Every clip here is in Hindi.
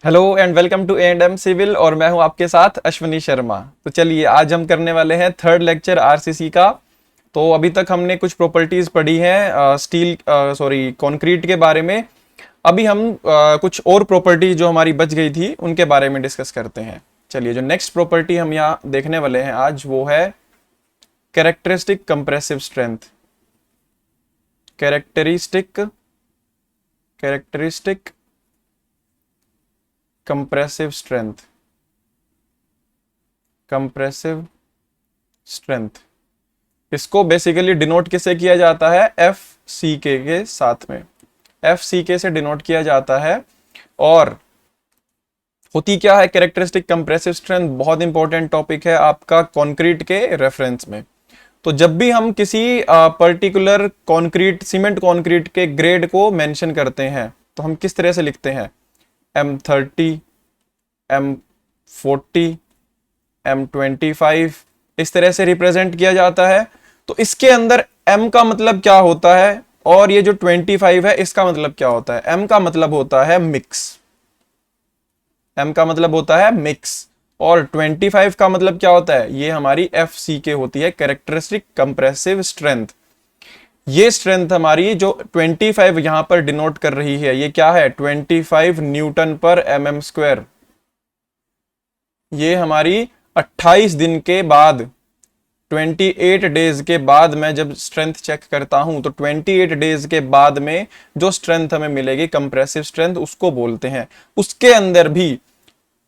Hello and welcome to A&M civil और मैं हूं आपके साथ अश्विनी शर्मा। तो चलिए आज हम करने वाले हैं थर्ड लेक्चर आरसीसी का। तो अभी तक हमने कुछ प्रॉपर्टीज पढ़ी हैं स्टील कंक्रीट के बारे में। अभी हम कुछ और प्रॉपर्टी जो हमारी बच गई थी उनके बारे में डिस्कस करते हैं। चलिए जो नेक्स्ट प्रॉपर्टी हम यहाँ देखने वाले हैं आज वो है characteristic compressive strength. Characteristic characteristic compressive strength. Compressive strength इसको बेसिकली डिनोट किससे किया जाता है? एफ सी के साथ में। एफ सी के से डिनोट किया जाता है। और होती क्या है कैरेक्टरिस्टिक कंप्रेसिव स्ट्रेंथ? बहुत इंपॉर्टेंट टॉपिक है आपका कंक्रीट के रेफरेंस में। तो जब भी हम किसी पर्टिकुलर कंक्रीट सीमेंट कंक्रीट के ग्रेड को मेंशन करते हैं तो हम किस तरह से लिखते हैं? M30, M40, M25 इस तरह से रिप्रेजेंट किया जाता है। तो इसके अंदर M का मतलब क्या होता है और ये जो 25 है इसका मतलब क्या होता है? M का मतलब होता है मिक्स। M का मतलब होता है मिक्स और 25 का मतलब क्या होता है? ये हमारी FCK होती है, कैरेक्टरिस्टिक कंप्रेसिव स्ट्रेंथ। ये स्ट्रेंथ हमारी जो 25 यहां पर डिनोट कर रही है ये क्या है? 25 न्यूटन पर mm²। ये हमारी 28 दिन के बाद 28 डेज के बाद मैं जब स्ट्रेंथ चेक करता हूं तो 28 डेज के बाद में जो स्ट्रेंथ हमें मिलेगी कंप्रेसिव स्ट्रेंथ उसको बोलते हैं। उसके अंदर भी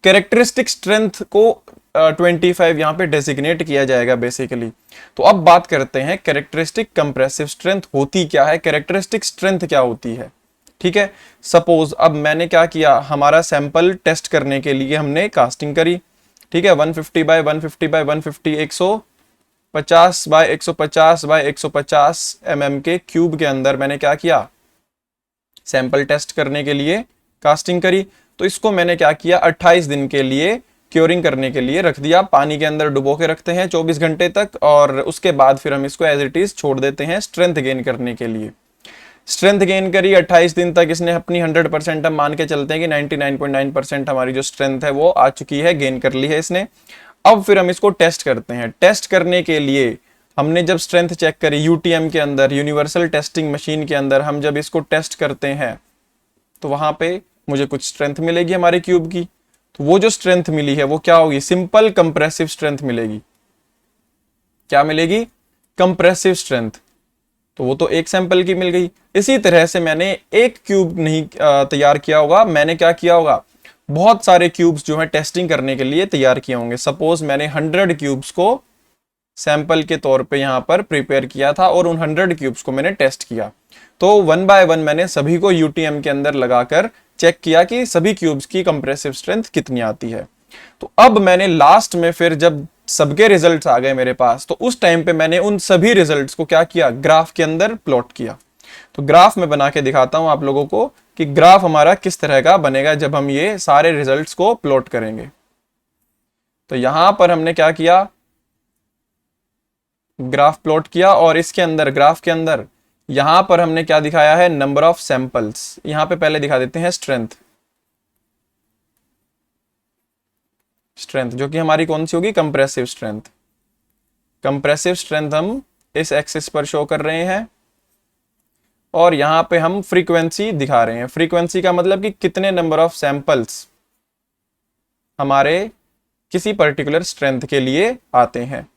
कैरेक्टरिस्टिक स्ट्रेंथ को 25 यहां पे डेसिग्नेट किया जाएगा बेसिकली। तो अब बात करते हैं कैरेक्टरिस्टिक कंप्रेसिव स्ट्रेंथ होती क्या है, कैरेक्टरिस्टिक स्ट्रेंथ क्या होती है। ठीक है, सपोज अब मैंने क्या किया, हमारा सैंपल टेस्ट करने के लिए हमने कास्टिंग करी। ठीक है, 150 बाय 150 बाय 150 150 बाय 150 बाय 150 के क्यूब के अंदर मैंने क्या किया? सैंपल टेस्ट करने के लिए कास्टिंग करी। तो इसको मैंने क्या किया? 28 दिन के लिए क्योरिंग करने के लिए रख दिया, पानी के अंदर डुबो के रखते हैं 24 घंटे तक और उसके बाद फिर हम इसको एज इट इज छोड़ देते हैं स्ट्रेंथ गेन करने के लिए। स्ट्रेंथ गेन करी 28 दिन तक इसने अपनी 100%, हम मान के चलते हैं कि 99.9% हमारी जो स्ट्रेंथ है वो आ चुकी है, गेन कर ली है इसने। अब फिर हम इसको टेस्ट करते हैं। टेस्ट करने के लिए हमने जब स्ट्रेंथ चेक करी यूटीएम के अंदर, यूनिवर्सल टेस्टिंग मशीन के अंदर, हम जब इसको टेस्ट करते हैं तो वहां पे मुझे कुछ स्ट्रेंथ मिलेगी हमारे क्यूब की। तो वो जो स्ट्रेंथ मिली है वो क्या होगी? सिंपल कंप्रेसिव स्ट्रेंथ मिलेगी। क्या मिलेगी? Compressive strength. तो वो तो एक सैंपल की मिल गई। इसी तरह से मैंने एक क्यूब नहीं तैयार किया होगा, मैंने क्या किया होगा? बहुत सारे क्यूब्स जो है टेस्टिंग करने के लिए तैयार किए होंगे। सपोज मैंने 100 क्यूब्स को सैंपल के तौर पे यहां पर प्रिपेयर किया था और उन 100 क्यूब्स को मैंने टेस्ट किया। तो 1 बाय 1 मैंने सभी को यूटीएम के अंदर लगाकर चेक किया कि सभी क्यूब्स की कंप्रेसिव स्ट्रेंथ कितनी आती है। तो अब मैंने लास्ट में फिर जब सबके रिजल्ट्स आ गए मेरे पास तो उस टाइम पे मैंने उन सभी रिजल्ट्स को क्या किया? ग्राफ के अंदर प्लॉट किया। तो ग्राफ में बना के दिखाता हूं आप लोगों को कि ग्राफ हमारा किस तरह का बनेगा जब हम ये सारे रिजल्ट्स को प्लॉट करेंगे। तो यहां पर हमने क्या किया? ग्राफ प्लॉट किया और इसके अंदर ग्राफ के अंदर यहां पर हमने क्या दिखाया है? Number of samples. यहां पे पहले दिखा देते हैं स्ट्रेंथ। स्ट्रेंथ जो कि हमारी कौन सी होगी? Compressive strength. कंप्रेसिव स्ट्रेंथ हम इस एक्सिस पर शो कर रहे हैं और यहां पे हम फ्रीक्वेंसी दिखा रहे हैं। फ्रीक्वेंसी का मतलब कि कितने नंबर ऑफ सैंपल्स हमारे किसी पर्टिकुलर स्ट्रेंथ के लिए आते हैं।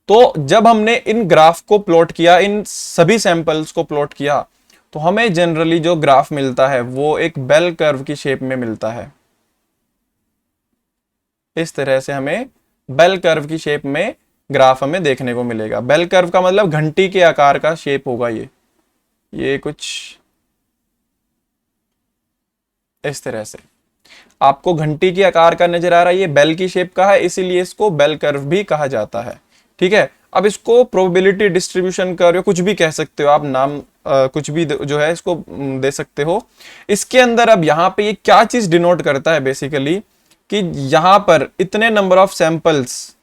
तो जब हमने इन ग्राफ को प्लॉट किया, इन सभी सैंपल्स को प्लॉट किया, तो हमें जनरली जो ग्राफ मिलता है वो एक बेल कर्व की शेप में मिलता है। इस तरह से हमें बेल कर्व की शेप में ग्राफ हमें देखने को मिलेगा। बेल कर्व का मतलब घंटी के आकार का शेप होगा ये कुछ इस तरह से आपको घंटी के आकार का नजर आ रहा है, ये बेल की शेप का है, इसीलिए इसको बेल कर्व भी कहा जाता है। ठीक है, अब इसको प्रोबेबिलिटी डिस्ट्रीब्यूशन कर्व कुछ भी कह सकते हो आप, नाम कुछ भी जो है इसको दे सकते हो। इसके अंदर अब यहाँ पे ये क्या चीज डिनोट करता है बेसिकली कि यहां पर इतने नंबर ऑफ सैंपल्स,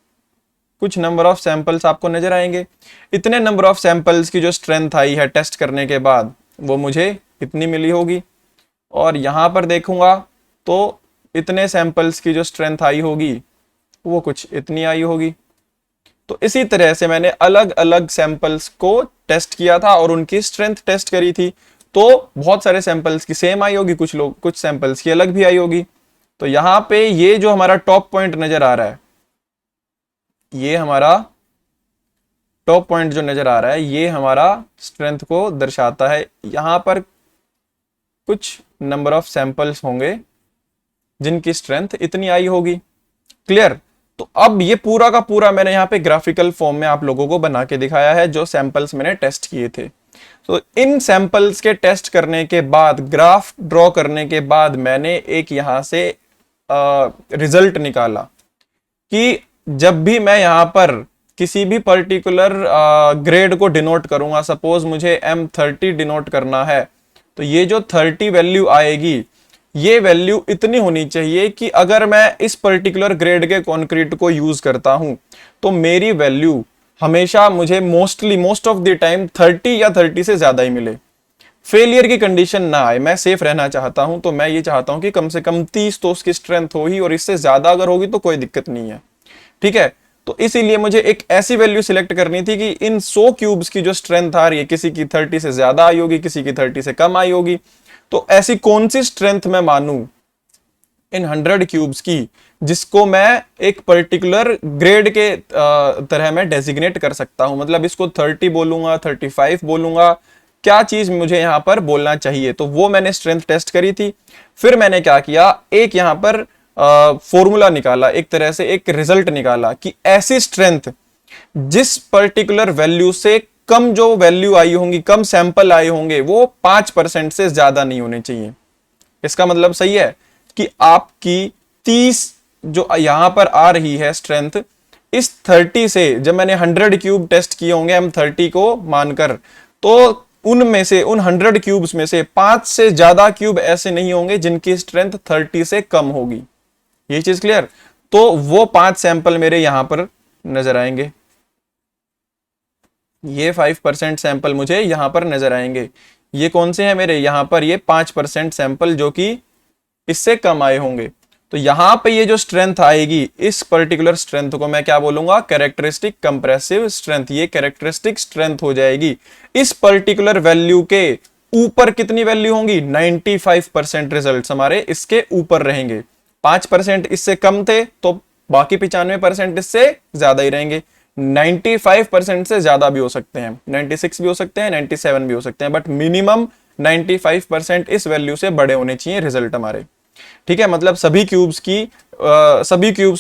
कुछ नंबर ऑफ सैंपल्स आपको नजर आएंगे। इतने नंबर ऑफ सैंपल्स की जो स्ट्रेंथ आई है टेस्ट करने के बाद वो मुझे इतनी मिली होगी। और यहां पर देखूंगा तो इतने सैंपल्स की जो स्ट्रेंथ आई होगी वो कुछ इतनी आई होगी। तो इसी तरह से मैंने अलग अलग सैंपल्स को टेस्ट किया था और उनकी स्ट्रेंथ टेस्ट करी थी। तो बहुत सारे सैंपल्स की सेम आई होगी, कुछ सैंपल्स की अलग भी आई होगी। तो यहां पे ये जो हमारा टॉप पॉइंट नजर आ रहा है, ये हमारा टॉप पॉइंट जो नजर आ रहा है, ये हमारा स्ट्रेंथ को दर्शाता है। यहां पर कुछ नंबर ऑफ सैंपल्स होंगे जिनकी स्ट्रेंथ इतनी आई होगी। क्लियर? तो अब ये पूरा का पूरा मैंने यहाँ पे ग्राफिकल फॉर्म में आप लोगों को बना के दिखाया है जो सैंपल्स मैंने टेस्ट किए थे। तो इन सैंपल्स के टेस्ट करने के बाद, ग्राफ ड्रॉ करने के बाद, मैंने एक यहां से रिजल्ट निकाला कि जब भी मैं यहां पर किसी भी पर्टिकुलर ग्रेड को डिनोट करूंगा, सपोज मुझे M30 डिनोट करना है, तो ये जो 30 वैल्यू आएगी, ये वैल्यू इतनी होनी चाहिए कि अगर मैं इस पर्टिकुलर ग्रेड के कंक्रीट को यूज करता हूं तो मेरी वैल्यू हमेशा मुझे मोस्ट ऑफ द टाइम 30 या 30 से ज्यादा ही मिले। फेलियर की कंडीशन ना आए, मैं सेफ रहना चाहता हूं, तो मैं ये चाहता हूं कि कम से कम 30 तो उसकी स्ट्रेंथ हो ही, और इससे ज्यादा अगर होगी तो कोई दिक्कत नहीं है। ठीक है? तो इसीलिए मुझे एक ऐसी वैल्यू सिलेक्ट करनी थी कि इन 100 क्यूब्स की जो स्ट्रेंथ आ रही है, किसी की 30 से ज्यादा आई होगी, किसी की 30 से कम आई होगी। तो ऐसी कौन सी स्ट्रेंथ मैं मानूं इन 100 क्यूब्स की जिसको मैं एक पर्टिकुलर ग्रेड के तरह मैं डेजिग्नेट कर सकता हूं। मतलब इसको 30 बोलूंगा, 35 बोलूंगा, क्या चीज मुझे यहां पर बोलना चाहिए। तो वो मैंने स्ट्रेंथ टेस्ट करी थी। फिर मैंने क्या किया, एक यहां पर फॉर्मूला निकाला, एक तरह से एक रिजल्ट निकाला कि ऐसी स्ट्रेंथ जिस पर्टिकुलर वैल्यू से कम जो वैल्यू आई होंगी, कम सैंपल आए होंगे, वो 5% से ज्यादा नहीं होने चाहिए। इसका मतलब सही है कि आपकी 30 जो यहां पर आ रही है स्ट्रेंथ, इस 30 से जब मैंने 100 क्यूब टेस्ट किए होंगे M30 को मानकर, तो उनमें से, उन 100 क्यूब्स में से 5 से ज्यादा क्यूब ऐसे नहीं होंगे जिनकी स्ट्रेंथ 30 से कम होगी। ये चीज क्लियर? तो वो 5 सैंपल मेरे यहां पर नजर आएंगे, ये 5% सैंपल मुझे यहां पर नजर आएंगे। ये कौन से हैं मेरे? यहां पर ये 5% सैंपल जो कि इससे कम आए होंगे। तो यहां पे ये जो स्ट्रेंथ आएगी, इस पर्टिकुलर स्ट्रेंथ को मैं क्या बोलूंगा? Characteristic compressive strength. ये कैरेक्टरिस्टिक स्ट्रेंथ हो जाएगी। इस पर्टिकुलर वैल्यू के ऊपर कितनी वैल्यू होंगी? 95% रिजल्ट्स हमारे इसके ऊपर रहेंगे। 5% इससे कम थे तो बाकी 95% इससे ज्यादा ही रहेंगे। 95% से ज्यादा भी हो सकते हैं, 96 भी हो सकते हैं, 97 भी हो सकते हैं, बट मिनिमम 95% इस वैल्यू से बड़े होने चाहिए रिजल्ट हमारे। ठीक है? मतलब सभी क्यूब्स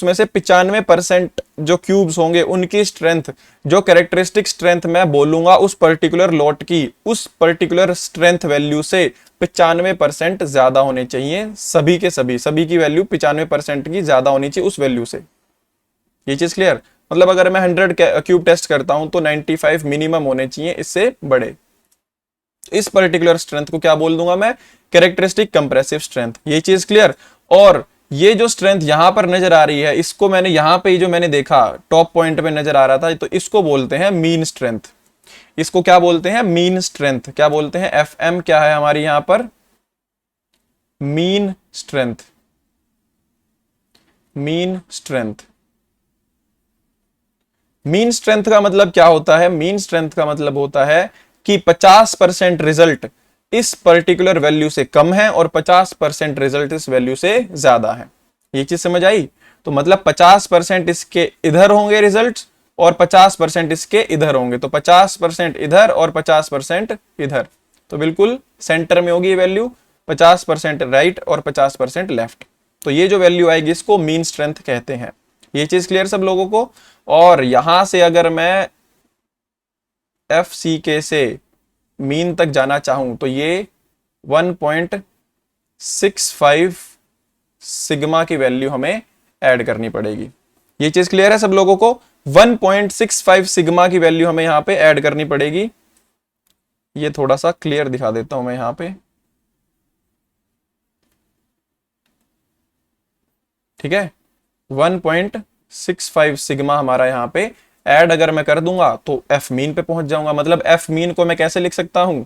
में से 95% जो क्यूब्स होंगे उनकी स्ट्रेंथ, जो कैरेक्टरिस्टिक स्ट्रेंथ मैं बोलूंगा उस पर्टिकुलर लॉट की, उस पर्टिकुलर स्ट्रेंथ वैल्यू से 95% ज्यादा होने चाहिए। सभी के सभी की वैल्यू 95% की ज्यादा होनी चाहिए उस वैल्यू से। ये चीज क्लियर? मतलब अगर मैं 100 क्यूब टेस्ट करता हूं तो 95 मिनिमम होने चाहिए, इससे बड़े। इस पर्टिकुलर स्ट्रेंथ को क्या बोल दूंगा मैं? Characteristic compressive strength. ये चीज क्लियर? और ये जो स्ट्रेंथ यहां पर नजर आ रही है, इसको मैंने यहां पे जो मैंने देखा टॉप पॉइंट पे नजर आ रहा था, तो इसको बोलते हैं मीन स्ट्रेंथ। इसको क्या बोलते हैं? Mean strength. क्या बोलते हैं? FM क्या है हमारी यहां पर? Mean strength. Mean strength. Mean strength का मतलब क्या होता है? मीन स्ट्रेंथ का मतलब होता है कि 50% रिजल्ट इस पर्टिकुलर वैल्यू से कम है और 50% रिजल्ट इस वैल्यू से ज्यादा है। ये चीज समझ आई? तो मतलब 50% इसके इधर होंगे रिजल्ट्स और 50% इसके इधर होंगे। तो 50% इधर और 50% इधर, तो बिल्कुल सेंटर में होगी ये वैल्यू। 50% राइट और 50% लेफ्ट। तो ये जो वैल्यू आएगी इसको मीन स्ट्रेंथ कहते हैं। ये चीज क्लियर सब लोगों को? और यहां से अगर मैं FCK से मीन तक जाना चाहूं तो ये 1.65 सिग्मा की वैल्यू हमें ऐड करनी पड़ेगी। ये चीज क्लियर है सब लोगों को? 1.65 सिग्मा की वैल्यू हमें यहां पे ऐड करनी पड़ेगी। ये थोड़ा सा क्लियर दिखा देता हूं मैं यहां पे। ठीक है? 1.65 सिग्मा हमारा यहां पे ऐड अगर मैं कर दूंगा तो F मीन पे पहुंच जाऊंगा। मतलब F मीन को मैं कैसे लिख सकता हूं?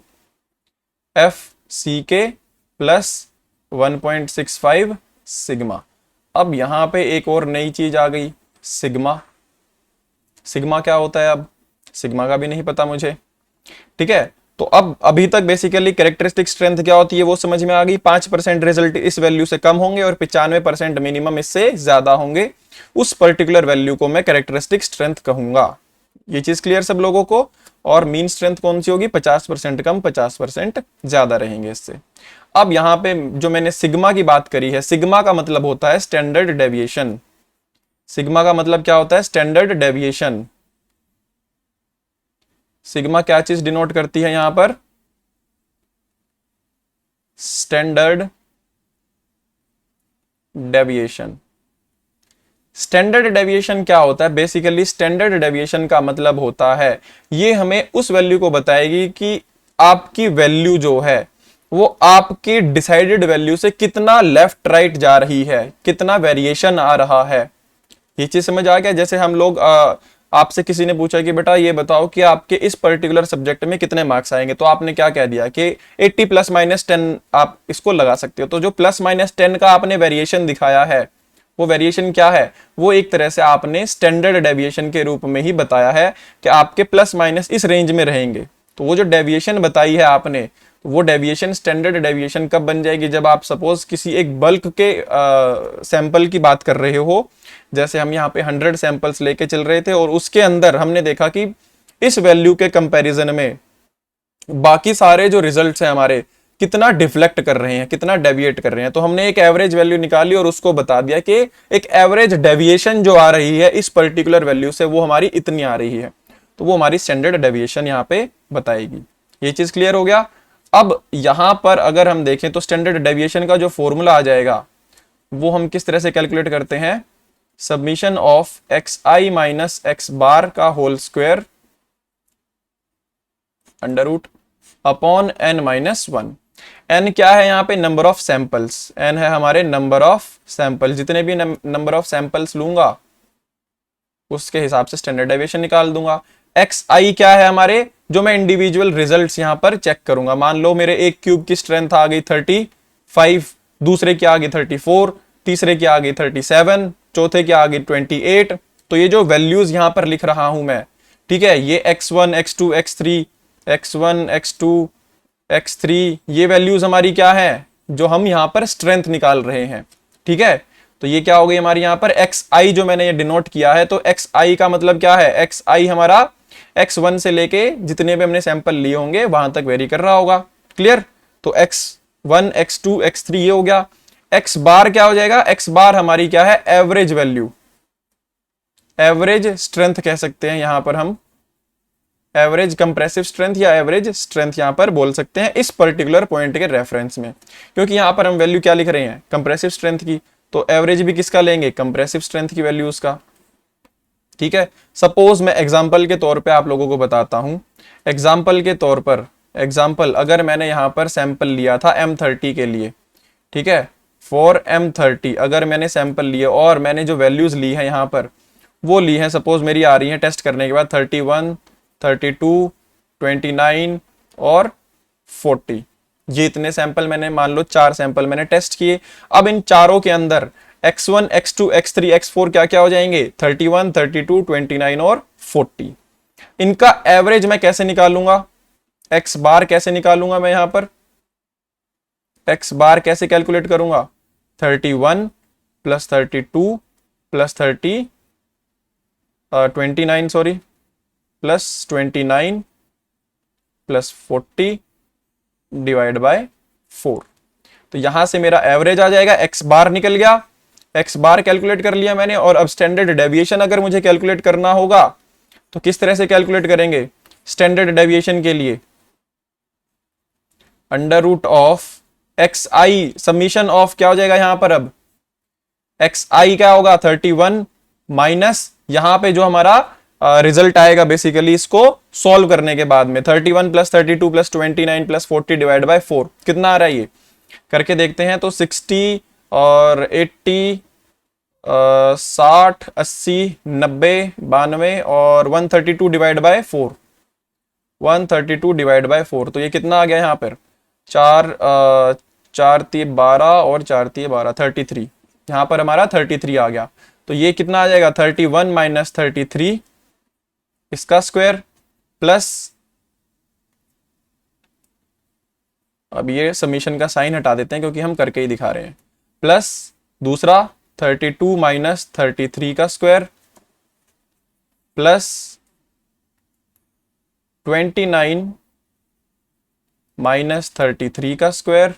FCK plus 1.65 sigma. अब यहां पे एक और नई चीज आ गई, सिग्मा। सिग्मा क्या होता है, अब सिग्मा का भी नहीं पता मुझे। ठीक है, तो अब अभी तक बेसिकली कैरेक्टरिस्टिक स्ट्रेंथ क्या होती है वो समझ में आ गई। 5% रिजल्ट इस वैल्यू से कम होंगे और 95% मिनिमम इससे ज्यादा होंगे। उस पर्टिकुलर वैल्यू को मैं कैरेक्टरिस्टिक स्ट्रेंथ कहूंगा। ये चीज क्लियर सब लोगों को। और मीन स्ट्रेंथ कौन सी होगी, 50% कम 50% ज्यादा रहेंगे इससे। अब यहां पे जो मैंने सिग्मा की बात करी है, सिग्मा का मतलब होता है स्टैंडर्ड डेविएशन। सिग्मा का मतलब क्या होता है, स्टैंडर्ड डेविएशन। सिग्मा क्या चीज डिनोट करती है यहां पर, स्टैंडर्ड डेविएशन। स्टैंडर्ड डेविएशन क्या होता है, बेसिकली स्टैंडर्ड डेविएशन का मतलब होता है ये हमें उस वैल्यू को बताएगी कि आपकी वैल्यू जो है वो आपकी डिसाइडेड वैल्यू से कितना लेफ्ट राइट जा रही है, कितना वेरिएशन आ रहा है। ये चीज समझ आ गया। जैसे हम लोग आपसे किसी ने पूछा कि बेटा ये बताओ कि आपके इस पर्टिकुलर सब्जेक्ट में कितने मार्क्स आएंगे, तो आपने क्या कह दिया कि 80 +-10 आप इसको लगा सकते हो। तो जो +-10 का आपने वेरिएशन दिखाया है, वो वेरिएशन क्या है, वो एक तरह से आपने स्टैंडर्ड डेविएशन के रूप में ही बताया है कि आपके प्लस माइनस इस रेंज में रहेंगे। तो वो जो डेविएशन बताई है आपने, तो वो डेविएशन स्टैंडर्ड डेविएशन कब बन जाएगी, जब आप सपोज किसी एक बल्क के सैंपल की बात कर रहे हो। जैसे हम यहाँ पे 100 सैंपल्स लेके चल रहे थे और उसके अंदर हमने देखा कि इस वैल्यू के कंपैरिजन में बाकी सारे जो रिजल्ट्स हैं हमारे कितना डिफ्लेक्ट कर रहे हैं, कितना डेविएट कर रहे हैं। तो हमने एक एवरेज वैल्यू निकाली और उसको बता दिया कि एक एवरेज डेविएशन जो आ रही है इस पर्टिकुलर वैल्यू से वो हमारी इतनी आ रही है। तो वो हमारी स्टैंडर्ड डेविएशन यहाँ पे बताएगी। ये चीज क्लियर हो गया। अब यहां पर अगर हम देखें तो स्टैंडर्ड डेविएशन का जो फॉर्मूला आ जाएगा वो हम किस तरह से कैलकुलेट करते हैं, submission of xi minus x bar का whole square under root upon n minus 1। n क्या है यहाँ पे, नंबर ऑफ सैंपल्स। n है हमारे नंबर ऑफ सैंपल, जितने भी नंबर ऑफ सैंपल्स लूंगा उसके हिसाब से स्टैंडर्ड डेविएशन निकाल दूंगा। xi क्या है हमारे, जो मैं इंडिविजुअल रिजल्ट्स यहां पर चेक करूंगा। मान लो मेरे एक क्यूब की स्ट्रेंथ आ गई 35, दूसरे की आ गई 34, तीसरे की आ गई 37, चौथे की आ गई 28। तो ये जो वैल्यूज यहां पर लिख रहा हूं मैं, ठीक है, ये x1 x2 x3 x1 x2 x3 ये वैल्यूज हमारी क्या है, जो हम यहां पर स्ट्रेंथ निकाल रहे हैं। ठीक है, तो ये क्या हो गई हमारी यहां पर xi जो मैंने ये डिनोट किया है। तो xi का मतलब क्या है, xi हमारा x1 से लेके जितने भी हमने सैंपल लिए होंगे वहां तक वेरी कर रहा होगा। क्लियर। तो x1 x2 x3 ये हो गया। x बार क्या हो जाएगा, x बार हमारी क्या है, एवरेज वैल्यू, एवरेज स्ट्रेंथ कह सकते हैं यहां पर हम, एवरेज कंप्रेसिव स्ट्रेंथ या एवरेज स्ट्रेंथ यहां पर बोल सकते हैं इस पर्टिकुलर पॉइंट के रेफरेंस में, क्योंकि यहां पर हम वैल्यू क्या लिख रहे हैं, कंप्रेसिव स्ट्रेंथ की। तो एवरेज भी किसका लेंगे, कंप्रेसिव स्ट्रेंथ की वैल्यू उसका। ठीक है, सपोज मैं एग्जांपल के तौर पे आप लोगों को बताता हूं। एग्जांपल के तौर पर, एग्जांपल अगर मैंने यहां पर सैंपल लिया था M30 के लिए, ठीक है, फॉर M30 अगर मैंने सैंपल लिए और मैंने जो वैल्यूज ली है यहां पर वो ली है, सपोज मेरी आ रही है टेस्ट करने के बाद 31, 32, 29 और 40। ये इतने सैंपल मैंने, मान लो 4 सैंपल मैंने टेस्ट किए। अब इन चारों के अंदर x1 x2 x3 x4 क्या क्या हो जाएंगे, 31, 32, 29 और 40। इनका एवरेज मैं कैसे निकालूंगा, x बार कैसे निकालूंगा मैं यहां पर, x बार कैसे कैलकुलेट करूंगा, 31 + 32 + 29 सॉरी प्लस 29 + 40 डिवाइड बाय 4। तो यहां से मेरा एवरेज आ जाएगा, x बार निकल गया, x बार कैलकुलेट कर लिया मैंने। और अब स्टैंडर्ड डेविएशन अगर मुझे कैलकुलेट करना होगा तो किस तरह से कैलकुलेट करेंगे, स्टैंडर्ड डेविएशन के लिए under root of xi, summation of क्या हो जाएगा यहां पर, अब xi क्या होगा 31 माइनस यहां पे जो हमारा रिजल्ट आएगा बेसिकली इसको सॉल्व करने के बाद में 31 + 32 + 29 + 40 डिवाइड बाय 4 कितना आ रहा है, ये करके देखते हैं। तो 60 और 80 60 80 90 92 और 132 डिवाइड बाय 4, 132 डिवाइड बाय 4। तो ये कितना आ गया यहाँ पर, 4 4 3 12 और 4 3 12 33। यहां पर हमारा 33 आ गया, तो ये कितना आ जाएगा 31 माइनस 33 इसका स्क्वायर प्लस, अब ये समीशन का साइन हटा देते हैं क्योंकि हम करके ही दिखा रहे हैं, प्लस दूसरा 32 माइनस 33 का स्क्वायर प्लस 29 माइनस 33 का स्क्वायर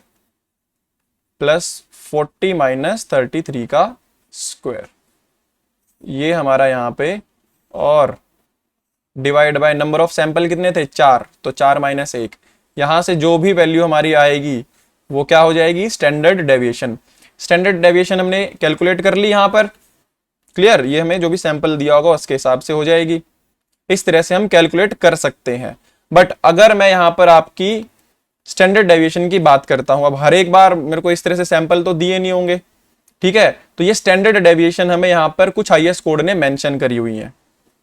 प्लस 40 माइनस 33 का स्क्वायर, ये हमारा यहाँ पे, और divide by number of sample कितने थे 4, तो 4 माइनस 1, यहां से जो भी वैल्यू हमारी आएगी वो क्या हो जाएगी स्टैंडर्ड डेविएशन। स्टैंडर्ड डेविएशन हमने कैलकुलेट कर ली यहां पर, क्लियर, ये हमें जो भी सैंपल दिया होगा उसके हिसाब से हो जाएगी, इस तरह से हम कैलकुलेट कर सकते हैं। बट अगर मैं यहां पर आपकी स्टैंडर्ड डेविएशन की बात करता हूं, अब हर एक बार मेरे को इस तरह से सैंपल तो दिए नहीं होंगे, ठीक है, तो ये स्टैंडर्ड डेविएशन हमें यहां पर कुछ आईएस कोड ने मेंशन करी हुई है।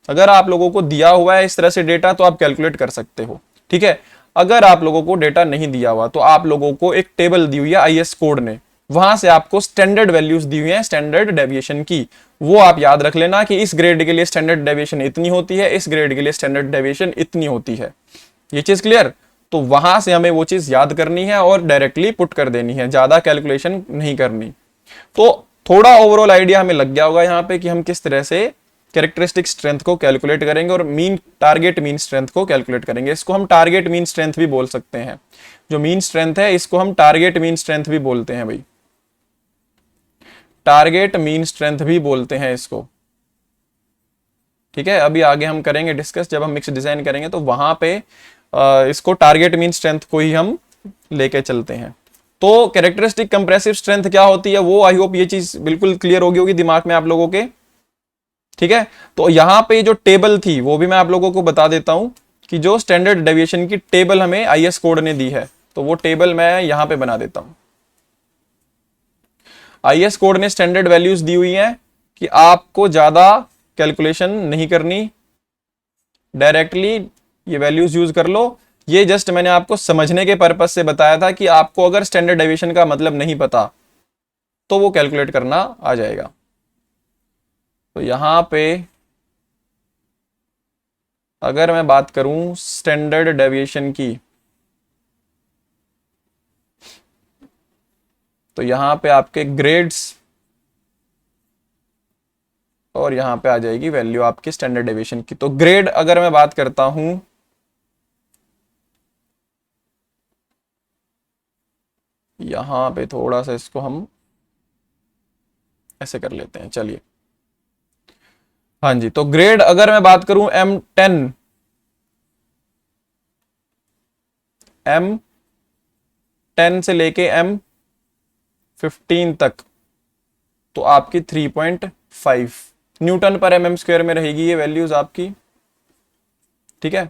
अगर आप लोगों को दिया हुआ है इस तरह से डेटा तो आप कैलकुलेट कर सकते हो, ठीक है। अगर आप लोगों को डेटा नहीं दिया हुआ तो आप लोगों को एक टेबल दी हुई है आईएस कोड ने, वहां से आपको स्टैंडर्ड वैल्यूज दी हुई है स्टैंडर्ड डेविएशन की, वो आप याद रख लेना कि इस ग्रेड के लिए स्टैंडर्ड डेविएशन इतनी होती है, इस ग्रेड के लिए स्टैंडर्ड डेविएशन इतनी होती है, ये चीज क्लियर। तो वहां से हमें वो चीज याद करनी है और डायरेक्टली पुट कर देनी है, ज्यादा कैलकुलेशन नहीं करनी। तो थोड़ा ओवरऑल आइडिया हमें लग गया होगा यहाँ पे कि हम किस तरह से कैरेक्टरिस्टिक स्ट्रेंथ को कैलकुलेट करेंगे और मीन टारगेट मीन स्ट्रेंथ को कैलकुलेट करेंगे। इसको हम टारगेट मीन स्ट्रेंथ भी बोल सकते हैं, जो मीन स्ट्रेंथ है इसको हम टारगेट मीन स्ट्रेंथ भी बोलते हैं भाई, टारगेट मीन स्ट्रेंथ भी बोलते हैं इसको, ठीक है। अभी आगे हम करेंगे डिस्कस, जब हम मिक्स डिजाइन करेंगे तो वहां पे इसको टारगेट मीन स्ट्रेंथ को ही हम लेके चलते हैं। तो कैरेक्टरिस्टिक कंप्रेसिव स्ट्रेंथ क्या होती है वो आई होप ये चीज बिल्कुल क्लियर होगी होगी दिमाग में आप लोगों के, ठीक है। तो यहां पे जो टेबल थी वो भी मैं आप लोगों को बता देता हूं कि जो स्टैंडर्ड डेविएशन की टेबल हमें आईएस कोड ने दी है, तो वो टेबल मैं यहां पे बना देता हूं। आईएस कोड ने स्टैंडर्ड वैल्यूज दी हुई है कि आपको ज्यादा कैलकुलेशन नहीं करनी, डायरेक्टली ये वैल्यूज यूज कर लो। ये जस्ट मैंने आपको समझने के पर्पज से बताया था कि आपको अगर स्टैंडर्ड डेविएशन का मतलब नहीं पता तो वो कैलकुलेट करना आ जाएगा। तो यहां पे अगर मैं बात करूं स्टैंडर्ड डेविएशन की, तो यहां पे आपके ग्रेड्स और यहां पे आ जाएगी वैल्यू आपकी स्टैंडर्ड डेविएशन की। तो ग्रेड अगर मैं बात करता हूं, यहां पे थोड़ा सा इसको हम ऐसे कर लेते हैं, चलिए। हाँ जी, तो ग्रेड अगर मैं बात करूं M10, M10 से लेके M15 तक तो आपकी 3.5 न्यूटन पर एमएम स्क्वायर में रहेगी ये वैल्यूज आपकी, ठीक है।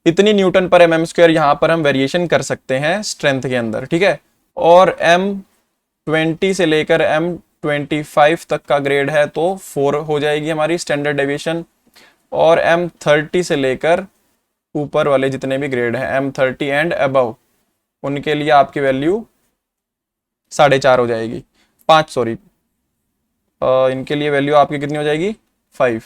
इतनी न्यूटन पर एमएम स्क्वायर यहां पर हम वेरिएशन कर सकते हैं स्ट्रेंथ के अंदर, ठीक है। और M20 से लेकर M25 तक का ग्रेड है तो 4 हो जाएगी हमारी स्टैंडर्ड डेविएशन, और M30 से लेकर ऊपर वाले जितने भी ग्रेड हैं M30 एंड अबव उनके लिए आपकी वैल्यू 4.5 हो जाएगी, 5 सॉरी, इनके लिए वैल्यू आपकी कितनी हो जाएगी 5।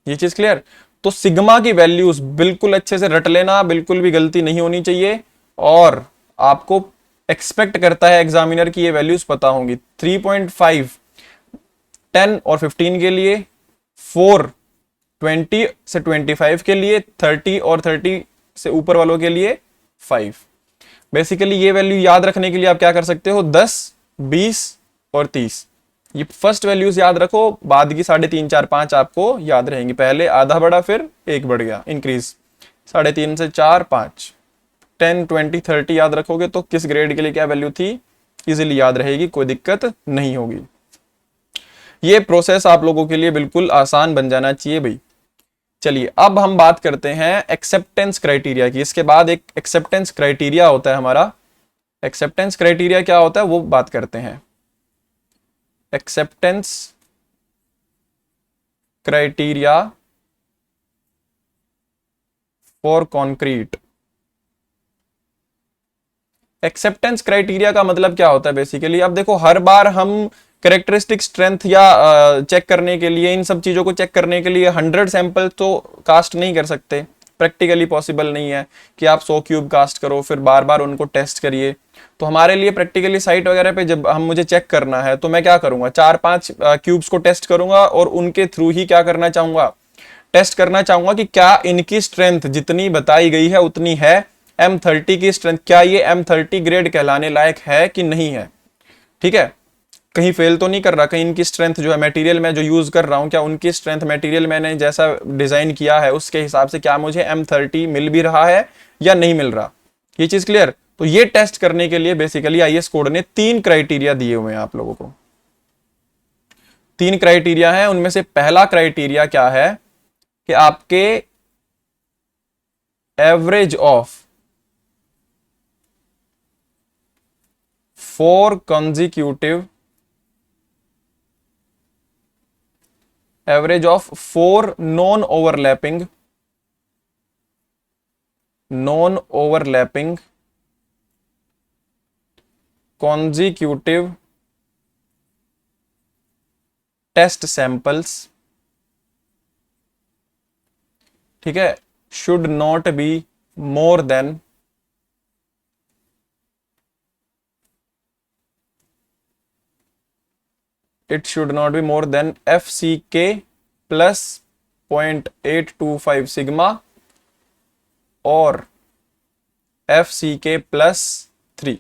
ये चीज क्लियर। तो सिग्मा की वैल्यूज बिल्कुल अच्छे से रट लेना, बिल्कुल भी गलती नहीं होनी चाहिए, और आपको एक्सपेक्ट करता है एग्जामिनर की ये वैल्यूज पता होंगी। 3.5 10 और 15 के लिए, 4 20 से 25 के लिए, 30 और 30 से ऊपर वालों के लिए 5। बेसिकली ये वैल्यू याद रखने के लिए आप क्या कर सकते हो, 10 20 और 30, ये फर्स्ट वैल्यूज याद रखो, बाद की 3.5 4 5 आपको याद रहेंगी। पहले आधा बढ़ा फिर एक बढ़ गया इंक्रीज, 3.5 से 4 5 10 20 30 याद रखोगे तो किस ग्रेड के लिए क्या वैल्यू थी इजीली याद रहेगी, कोई दिक्कत नहीं होगी। ये प्रोसेस आप लोगों के लिए बिल्कुल आसान बन जाना चाहिए भाई। चलिए अब हम बात करते हैं एक्सेप्टेंस क्राइटेरिया की। इसके बाद एक एक्सेप्टेंस क्राइटेरिया होता है हमारा, एक्सेप्टेंस क्राइटेरिया क्या होता है वो बात करते हैं। Acceptance criteria for concrete, acceptance criteria का मतलब क्या होता है बेसिकली? अब देखो, हर बार हम कैरेक्टरिस्टिक स्ट्रेंथ या चेक करने के लिए, इन सब चीजों को चेक करने के लिए 100 सैंपल तो कास्ट नहीं कर सकते, प्रैक्टिकली पॉसिबल नहीं है कि आप 100 क्यूब कास्ट करो फिर बार बार उनको टेस्ट करिए। तो हमारे लिए प्रैक्टिकली साइट वगैरह पे जब हम मुझे चेक करना है तो मैं क्या करूंगा, 4-5 क्यूब्स को टेस्ट करूंगा और उनके थ्रू ही क्या करना चाहूंगा, टेस्ट करना चाहूंगा कि क्या इनकी स्ट्रेंथ जितनी बताई गई है उतनी है। M30 की स्ट्रेंथ, क्या ये M30 ग्रेड कहलाने लायक है कि नहीं है? ठीक है, कहीं फेल तो नहीं कर रहा, कहीं इनकी स्ट्रेंथ जो है, मटेरियल मैं जो यूज कर रहा हूं, क्या उनकी स्ट्रेंथ मटेरियल मैंने जैसा डिजाइन किया है उसके हिसाब से क्या मुझे M30 मिल भी रहा है या नहीं मिल रहा? ये चीज क्लियर? तो ये टेस्ट करने के लिए बेसिकली आईएएस कोड ने 3 क्राइटेरिया दिए हुए हैं आप लोगों को। 3 क्राइटेरिया है, उनमें से पहला क्राइटेरिया क्या है कि आपके average of 4 consecutive average of 4 non overlapping consecutive test samples, ठीक है, should not be more than it should not be more than FCK plus 0.825 sigma और FCK plus 3।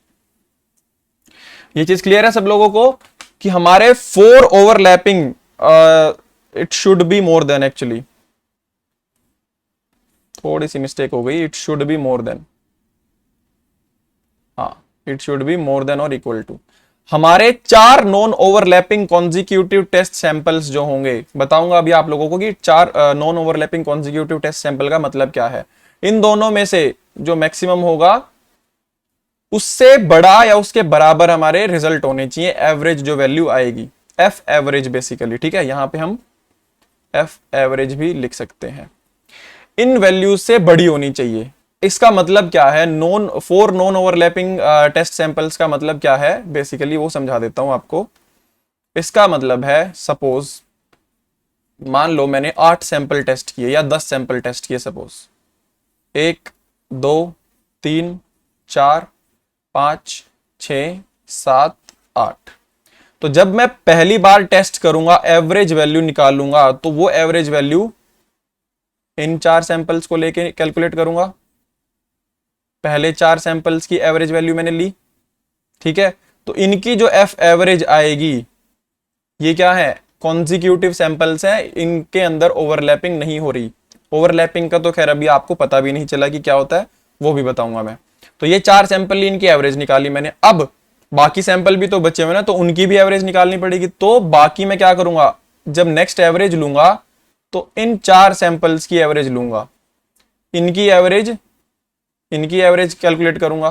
ये चीज क्लियर है सब लोगों को कि हमारे 4 overlapping, it should be more than, actually थोड़ी सी मिस्टेक हो गई, it should be more than, हाँ, it should be more than और इक्वल टू हमारे 4 non overlapping consecutive test samples जो होंगे। बताऊंगा अभी आप लोगों को कि 4 non overlapping consecutive test sample का मतलब क्या है। इन दोनों में से जो मैक्सिमम होगा उससे बड़ा या उसके बराबर हमारे रिजल्ट होने चाहिए, एवरेज जो वैल्यू आएगी, एफ एवरेज बेसिकली, ठीक है, यहां पे हम एफ एवरेज भी लिख सकते हैं। इन वैल्यूज से बड़ी होनी चाहिए। इसका मतलब क्या है, 4 नॉन ओवरलैपिंग टेस्ट सैंपल्स का मतलब क्या है बेसिकली वो समझा देता हूं आपको। इसका मतलब है, सपोज मान लो मैंने 8 सैंपल टेस्ट किए या 10 सैंपल टेस्ट किए, सपोज 1 2 3 4 5 6 7 8। तो जब मैं पहली बार टेस्ट करूंगा, एवरेज वैल्यू निकालूंगा, तो वो एवरेज वैल्यू इन 4 सैंपल्स को लेके कैलकुलेट करूंगा। पहले 4 सैंपल्स की एवरेज वैल्यू मैंने ली, ठीक है, तो इनकी जो एफ एवरेज आएगी, ये क्या है, कॉन्जिक्यूटिव सैंपल्स हैं, इनके अंदर ओवरलैपिंग नहीं हो रही। ओवरलैपिंग का तो खैर अभी आपको पता भी नहीं चला कि क्या होता है, वो भी बताऊंगा मैं। तो ये 4 सैंपल ली, इनकी एवरेज निकाली मैंने। अब बाकी सैंपल भी तो बचे हुए ना, तो उनकी भी एवरेज निकालनी पड़ेगी। तो बाकी मैं क्या करूंगा, जब नेक्स्ट एवरेज लूंगा तो इन 4 सैंपल्स की एवरेज लूंगा, इनकी एवरेज कैलकुलेट करूंगा।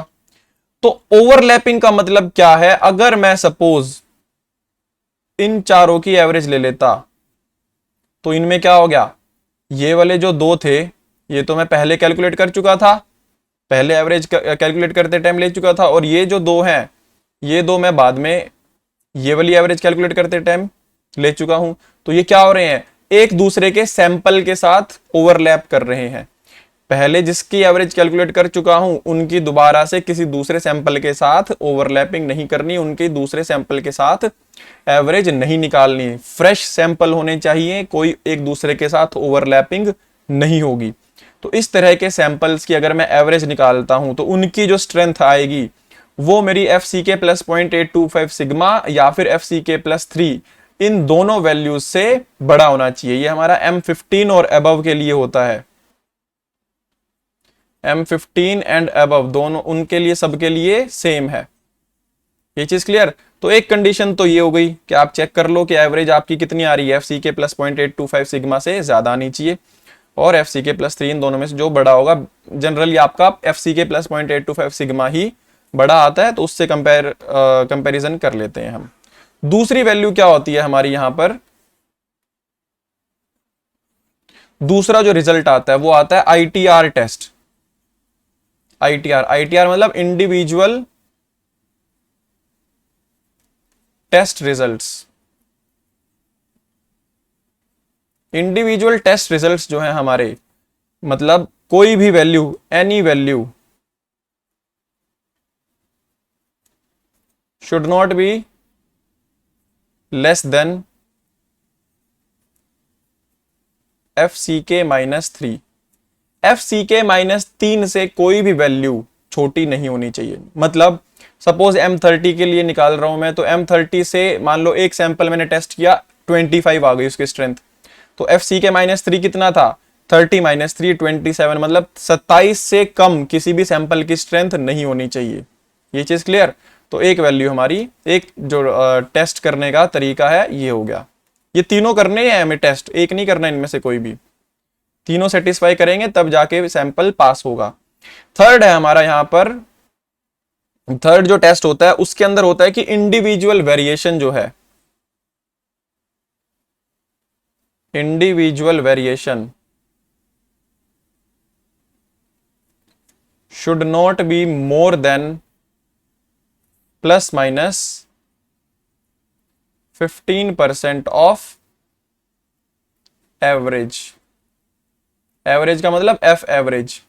तो ओवरलैपिंग का मतलब क्या है, अगर मैं सपोज इन चारों की एवरेज ले लेता तो इनमें क्या हो गया, ये वाले जो 2 थे ये तो मैं पहले कैलकुलेट कर चुका था, पहले एवरेज कैलकुलेट करते टाइम ले चुका था, और ये जो 2 हैं ये 2 मैं बाद में ये वाली एवरेज कैलकुलेट करते टाइम ले चुका हूं। तो ये क्या हो रहे हैं, एक दूसरे के सैंपल के साथ ओवरलैप कर रहे हैं। पहले जिसकी एवरेज कैलकुलेट कर चुका हूं उनकी दोबारा से किसी दूसरे सैंपल के साथ ओवरलैपिंग नहीं करनी, उनके दूसरे सैंपल के साथ एवरेज नहीं निकालनी। फ्रेश सैंपल होने चाहिए, कोई एक दूसरे के साथ ओवरलैपिंग नहीं होगी। तो इस तरह के सैंपल्स की अगर मैं एवरेज निकालता हूं तो उनकी जो स्ट्रेंथ आएगी वो मेरी FCK प्लस 0.825 सिग्मा या फिर FCK प्लस 3, इन दोनों वैल्यूज से बड़ा होना चाहिए। ये हमारा M15 और अबव के लिए होता है, M15 एंड अबव दोनों, उनके लिए सबके लिए सेम है। ये चीज क्लियर? तो एक कंडीशन तो ये हो गई कि आप चेक कर लो कि एवरेज आपकी कितनी आ रही है, FCK प्लस 0.825 सिग्मा से ज्यादा आनी चाहिए, और FCK प्लस 3 इन दोनों में से जो बड़ा होगा, जनरली आपका FCK प्लस 0.825 सिग्मा ही बड़ा आता है, तो उससे कंपैरिजन कर लेते हैं हम। दूसरी वैल्यू क्या होती है हमारी यहां पर, दूसरा जो रिजल्ट आता है वो आता है ITR टेस्ट। ITR मतलब individual test results, individual test results जो है हमारे, मतलब कोई भी value, any value should not be less than f c k -3। F c k -3 से कोई भी वैल्यू छोटी नहीं होनी चाहिए। मतलब सपोज M30 के लिए निकाल रहा हूं मैं, तो M30 से मान लो एक सैंपल मैंने टेस्ट किया, 25 आ गई उसकी स्ट्रेंथ, तो एफ सी के -3 कितना था, 30 -3 27, मतलब 27 से कम किसी भी सैंपल की स्ट्रेंथ नहीं होनी चाहिए। ये चीज क्लियर। तो एक वैल्यू हमारी, एक जो टेस्ट करने का तरीका है ये हो गया। ये तीनों करने हैं हमें टेस्ट, एक नहीं करना इनमें से कोई भी, तीनों सेटिस्फाई करेंगे तब जाके सैंपल पास होगा। थर्ड है हमारा यहां पर, थर्ड जो टेस्ट होता है उसके अंदर होता है कि इंडिविजुअल वेरिएशन जो है, individual variation should not be more then ±15% of average. Average का मतलब एफ एवरेज,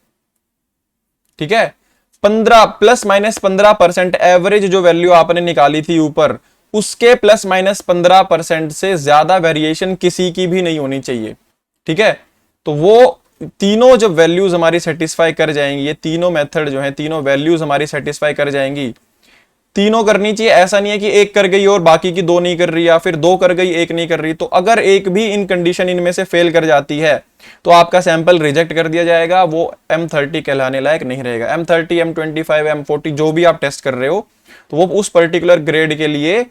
ठीक है। 15 ±15% एवरेज जो वैल्यू आपने निकाली थी ऊपर, उसके ±15% से ज्यादा वेरिएशन किसी की भी नहीं होनी चाहिए, ठीक है। तो वो तीनों जब वैल्यूज हमारी सेटिस्फाई कर जाएंगी, ये तीनों मेथड जो है, तीनों वैल्यूज हमारी सेटिस्फाई कर जाएंगी, तीनों करनी चाहिए। ऐसा नहीं है कि एक कर गई और बाकी की दो नहीं कर रही, या फिर दो कर गई एक नहीं कर रही। तो अगर एक भी इन कंडीशन इनमें से फेल कर जाती है तो आपका सैंपल रिजेक्ट कर दिया जाएगा, वो M30 कहलाने लायक नहीं रहेगा। M30, M25, M40 जो भी आप टेस्ट कर रहे हो, तो वो उस पर्टिकुलर ग्रेड के लिए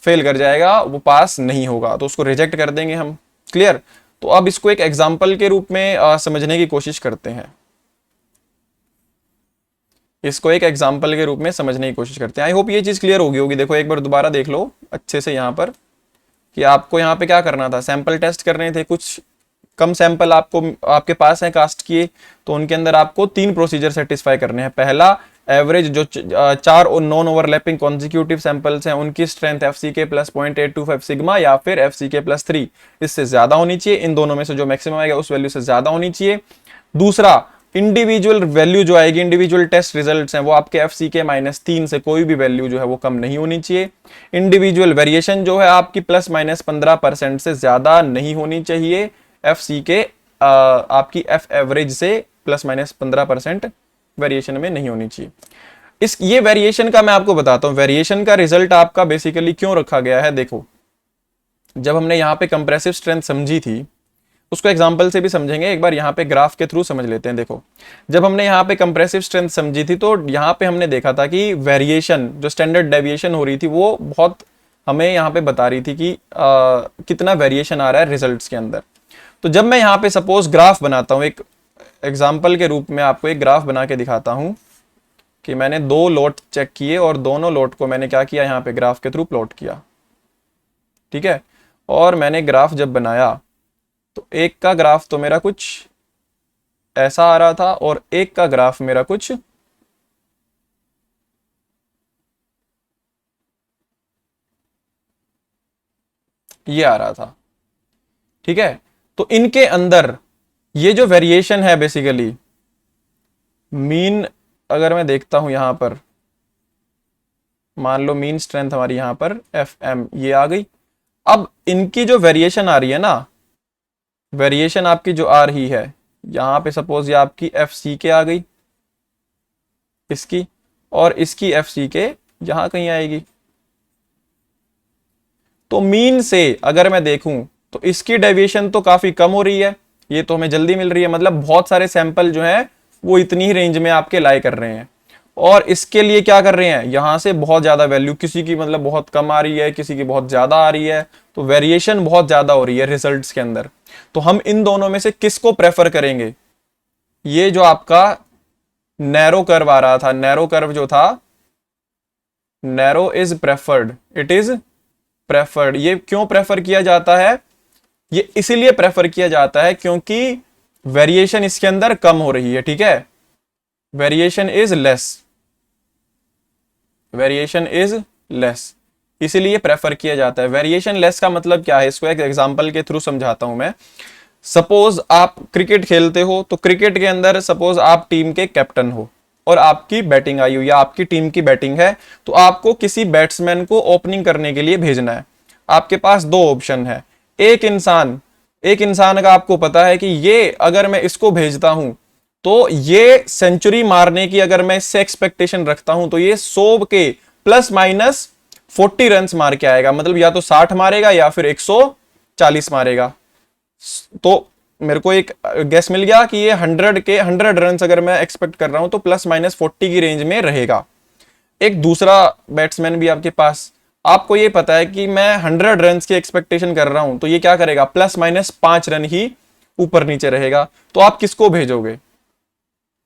फेल कर जाएगा, वो पास नहीं होगा, तो उसको रिजेक्ट कर देंगे हम। क्लियर। तो अब इसको एक एग्जाम्पल के रूप में समझने की कोशिश करते हैं, इसको एक एग्जाम्पल के रूप में समझने की कोशिश करते हैं। आई होप ये चीज क्लियर होगी। देखो एक बार दोबारा देख लो अच्छे से यहाँ पर, कि आपको यहाँ पे क्या करना था, सैंपल टेस्ट करने थे। कुछ कम सैंपल आपको आपके पास है कास्ट किए, तो उनके अंदर आपको 3 प्रोसीजर सेटिस्फाई करने हैं। पहला, एवरेज जो 4 और नॉन ओवरलैपिंग कॉन्जिक्यूटिव सैंपल्स हैं उनकी स्ट्रेंथ FCK + 0.825 सिग्मा या फिर FCK + 3 इससे ज्यादा होनी चाहिए। इन दोनों में से जो मैक्सिमम आएगा उस वैल्यू से ज्यादा होनी चाहिए। दूसरा, इंडिविजुअल वैल्यू जो आएगी, इंडिविजुअल टेस्ट रिजल्ट्स हैं, वो आपके FCK -3 से कोई भी वैल्यू जो है वो कम नहीं होनी चाहिए। इंडिविजुअल वेरिएशन जो है आपकी ±15% से ज्यादा नहीं होनी चाहिए। FCK आपकी F एवरेज से ±15% वेरिएशन में नहीं होनी चाहिए। ये वेरिएशन का मैं आपको बताता हूं, वेरिएशन का रिजल्ट आपका बेसिकली क्यों रखा गया है। देखो, जब हमने यहाँ पे कंप्रेसिव स्ट्रेंथ समझी थी, उसको एग्जांपल से भी समझेंगे, एक बार यहाँ पे ग्राफ के थ्रू समझ लेते हैं। देखो, जब हमने यहाँ पे कंप्रेसिव स्ट्रेंथ समझी थी, तो यहाँ पे हमने देखा था कि वेरिएशन जो स्टैंडर्ड डेविएशन हो रही थी, वो बहुत हमें यहाँ पे बता रही थी कि कितना वेरिएशन आ रहा है रिजल्ट्स के अंदर। तो जब मैं यहाँ पे सपोज ग्राफ बनाता हूँ, एक एग्जाम्पल के रूप में आपको एक ग्राफ बना के दिखाता हूँ कि मैंने 2 लोट चेक किए और दोनों लोट को मैंने क्या किया, यहाँ पे ग्राफ के थ्रू प्लॉट किया, ठीक है। और मैंने ग्राफ जब बनाया तो एक का ग्राफ तो मेरा कुछ ऐसा आ रहा था और एक का ग्राफ मेरा कुछ ये आ रहा था, ठीक है। तो इनके अंदर ये जो वेरिएशन है बेसिकली मीन, अगर मैं देखता हूं यहां पर, मान लो मीन स्ट्रेंथ हमारी यहां पर FM ये आ गई। अब इनकी जो वेरिएशन आ रही है ना, वेरिएशन आपकी जो आ रही है यहां पे, सपोज ये आपकी FCK आ गई इसकी, और इसकी FCK यहां कहीं आएगी। तो मीन से अगर मैं देखूं तो इसकी डेविएशन तो काफी कम हो रही है, ये तो हमें जल्दी मिल रही है, मतलब बहुत सारे सैंपल जो है वो इतनी ही रेंज में आपके लाई कर रहे हैं। और इसके लिए क्या कर रहे हैं, यहां से बहुत ज्यादा वैल्यू, किसी की मतलब बहुत कम आ रही है, किसी की बहुत ज्यादा आ रही है, तो वेरिएशन बहुत ज्यादा हो रही है रिजल्ट्स के अंदर। तो हम इन दोनों में से किसको प्रेफर करेंगे, ये जो आपका नैरो कर्व आ रहा था, नैरो कर्व जो था, narrow is preferred, it is preferred. ये क्यों प्रेफर किया जाता है, ये इसीलिए प्रेफर किया जाता है क्योंकि वेरिएशन इसके अंदर कम हो रही है, ठीक है। Variation is less, variation is less, इसीलिए प्रेफर किया जाता है। वेरिएशन लेस का मतलब क्या है, इसको एक एग्जांपल के थ्रू समझाता हूं मैं। सपोज आप क्रिकेट खेलते हो, तो क्रिकेट के अंदर सपोज आप टीम के कैप्टन हो और आपकी बैटिंग आई हुई, या आपकी टीम की बैटिंग है, तो आपको किसी बैट्समैन को ओपनिंग करने के लिए भेजना है। आपके पास दो ऑप्शन है। एक इंसान का आपको पता है कि ये अगर मैं इसको भेजता हूं तो ये सेंचुरी मारने की अगर मैं इससे एक्सपेक्टेशन रखता हूं तो ये 100 के प्लस माइनस 40 रन मार के आएगा, मतलब या तो 60 मारेगा या फिर 140 मारेगा। तो मेरे को एक गेस मिल गया कि ये 100 रन अगर मैं एक्सपेक्ट कर रहा हूं तो प्लस माइनस 40 की रेंज में रहेगा। एक दूसरा बैट्समैन भी आपके पास, आपको ये पता है कि मैं 100 रन की एक्सपेक्टेशन कर रहा हूं, तो ये क्या करेगा, प्लस माइनस 5 रन ही ऊपर नीचे रहेगा। तो आप किसको भेजोगे,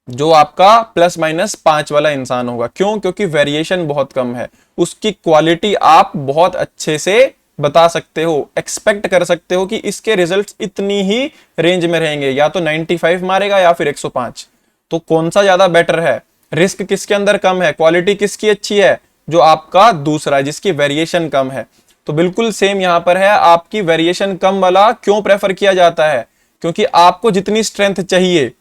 जो आपका प्लस माइनस 5 वाला इंसान होगा। क्यों, क्योंकि वेरिएशन बहुत कम है, उसकी क्वालिटी आप बहुत अच्छे से बता सकते हो, एक्सपेक्ट कर सकते हो कि इसके रिजल्ट्स इतनी ही रेंज में रहेंगे, या तो 95 मारेगा या फिर 105। तो कौन सा ज्यादा बेटर है, रिस्क किसके अंदर कम है, क्वालिटी किसकी अच्छी है, जो आपका दूसरा है जिसकी वेरिएशन कम है। तो बिल्कुल सेम यहां पर है, आपकी वेरिएशन कम वाला क्यों प्रेफर किया जाता है, क्योंकि आपको जितनी स्ट्रेंथ चाहिए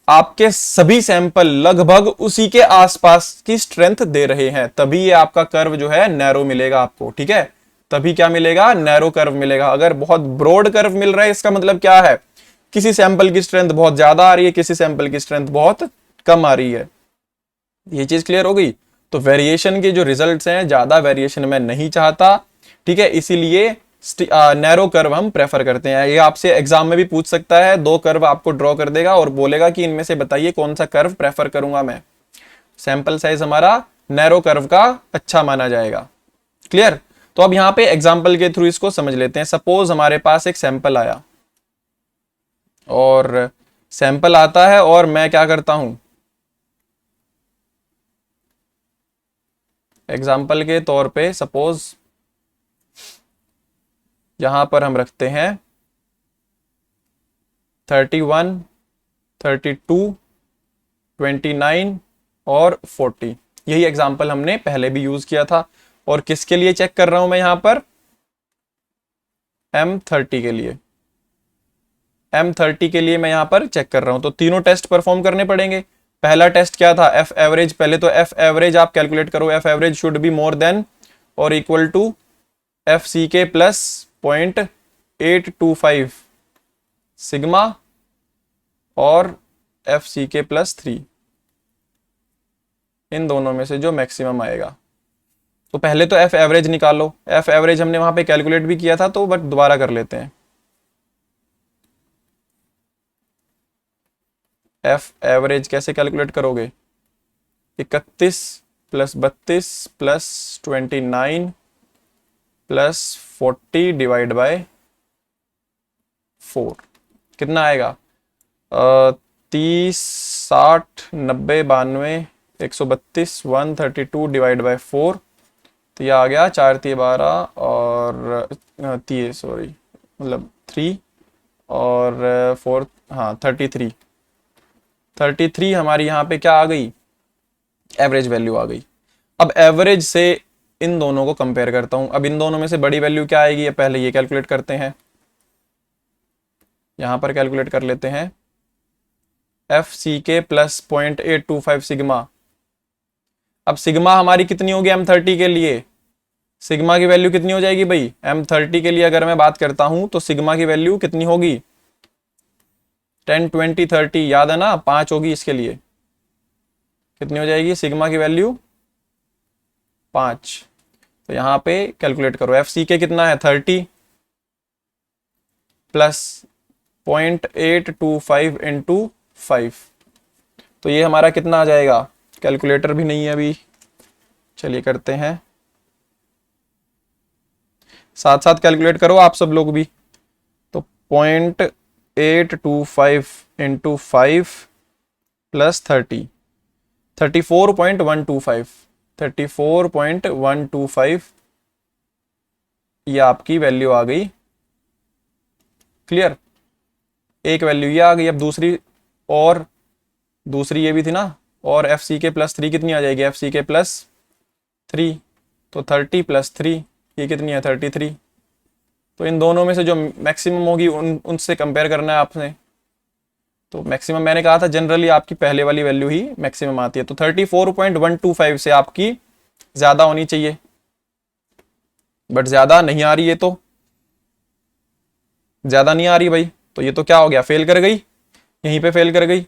आपके सभी सैंपल लगभग उसी के आसपास की स्ट्रेंथ दे रहे हैं, तभी ये आपका कर्व जो है नैरो मिलेगा आपको। ठीक है, तभी क्या मिलेगा, नैरो कर्व मिलेगा। अगर बहुत ब्रॉड कर्व मिल रहा है इसका मतलब क्या है, किसी सैंपल की स्ट्रेंथ बहुत ज्यादा आ रही है, किसी सैंपल की स्ट्रेंथ बहुत कम आ रही है। ये चीज क्लियर हो गई। तो वेरिएशन के जो रिजल्ट्स हैं, ज्यादा वेरिएशन मैं नहीं चाहता, ठीक है, इसीलिए नैरो कर्व हम प्रेफर करते हैं। ये आपसे एग्जाम में भी पूछ सकता है, दो कर्व आपको ड्रॉ कर देगा और बोलेगा कि इनमें से बताइए कौन सा कर्व प्रेफर करूंगा मैं। सैंपल साइज हमारा नैरो कर्व का अच्छा माना जाएगा। क्लियर। तो अब यहां पे एग्जांपल के थ्रू इसको समझ लेते हैं। सपोज हमारे पास एक सैंपल आया, और सैंपल आता है और मैं क्या करता हूं, एग्जाम्पल के तौर पे सपोज यहां पर हम रखते हैं 31, 32, 29 और 40। यही एग्जाम्पल हमने पहले भी यूज किया था। और किसके लिए चेक कर रहा हूं मैं यहां पर, M30 के लिए। M30 के लिए मैं यहां पर चेक कर रहा हूं, तो तीनों टेस्ट परफॉर्म करने पड़ेंगे। पहला टेस्ट क्या था, एफ एवरेज। पहले तो एफ एवरेज आप कैलकुलेट करो, F average should be more than और इक्वल टू एफ सी के प्लस 0.825 सिग्मा और एफ सी के प्लस 3, इन दोनों में से जो मैक्सिमम आएगा। तो पहले तो एफ एवरेज निकालो। एफ एवरेज हमने वहां पे कैलकुलेट भी किया था, तो बट दोबारा कर लेते हैं। एफ एवरेज कैसे कैलकुलेट करोगे, 31 plus 32 plus 29 plus 40 divide by 4, कितना आएगा, 30, 60, 90, 92, 132, 132 डिवाइड बाय 4, तो यह आ गया 4 3 12 और 3 सॉरी मतलब 3 और 4, हाँ 33 हमारी यहाँ पे क्या आ गई, एवरेज वैल्यू आ गई। अब एवरेज से इन दोनों को कंपेयर करता हूं। अब इन दोनों में से बड़ी वैल्यू क्या आएगी, पहले ये कैलकुलेट करते हैं। यहां पर कैलकुलेट कर लेते हैं एफ सी के प्लस 0.825 सिग्मा। अब सिग्मा हमारी कितनी होगी M30 के लिए, सिग्मा की वैल्यू कितनी हो जाएगी भाई, M30 के लिए अगर मैं बात करता हूं तो सिग्मा की वैल्यू कितनी होगी, 10, 20, 30, याद है ना, 5 होगी। इसके लिए कितनी हो जाएगी सिग्मा की वैल्यू, 5। तो यहां पे कैलकुलेट करो, एफ सी के कितना है 30 प्लस 0.825 इंटू 5, तो ये हमारा कितना आ जाएगा, कैलकुलेटर भी नहीं है अभी, चलिए करते हैं, साथ साथ कैलकुलेट करो आप सब लोग भी। तो 0.825 इंटू 5 प्लस 30, 34.125 ये आपकी वैल्यू आ गई। क्लियर, एक वैल्यू ये आ गई। अब दूसरी, और दूसरी ये भी थी ना, और एफ सी के प्लस 3 कितनी आ जाएगी, एफ सी के प्लस 3, तो 30 प्लस 3 ये कितनी है 33। तो इन दोनों में से जो मैक्सिमम होगी उनसे कंपेयर करना है आपने। तो मैक्सिमम मैंने कहा था जनरली आपकी पहले वाली वैल्यू ही मैक्सिमम आती है, तो 34.125 से आपकी ज्यादा होनी चाहिए, बट ज्यादा नहीं आ रही है, तो ज्यादा नहीं आ रही भाई, तो ये तो क्या हो गया, फेल कर गई, यहीं पे फेल कर गई।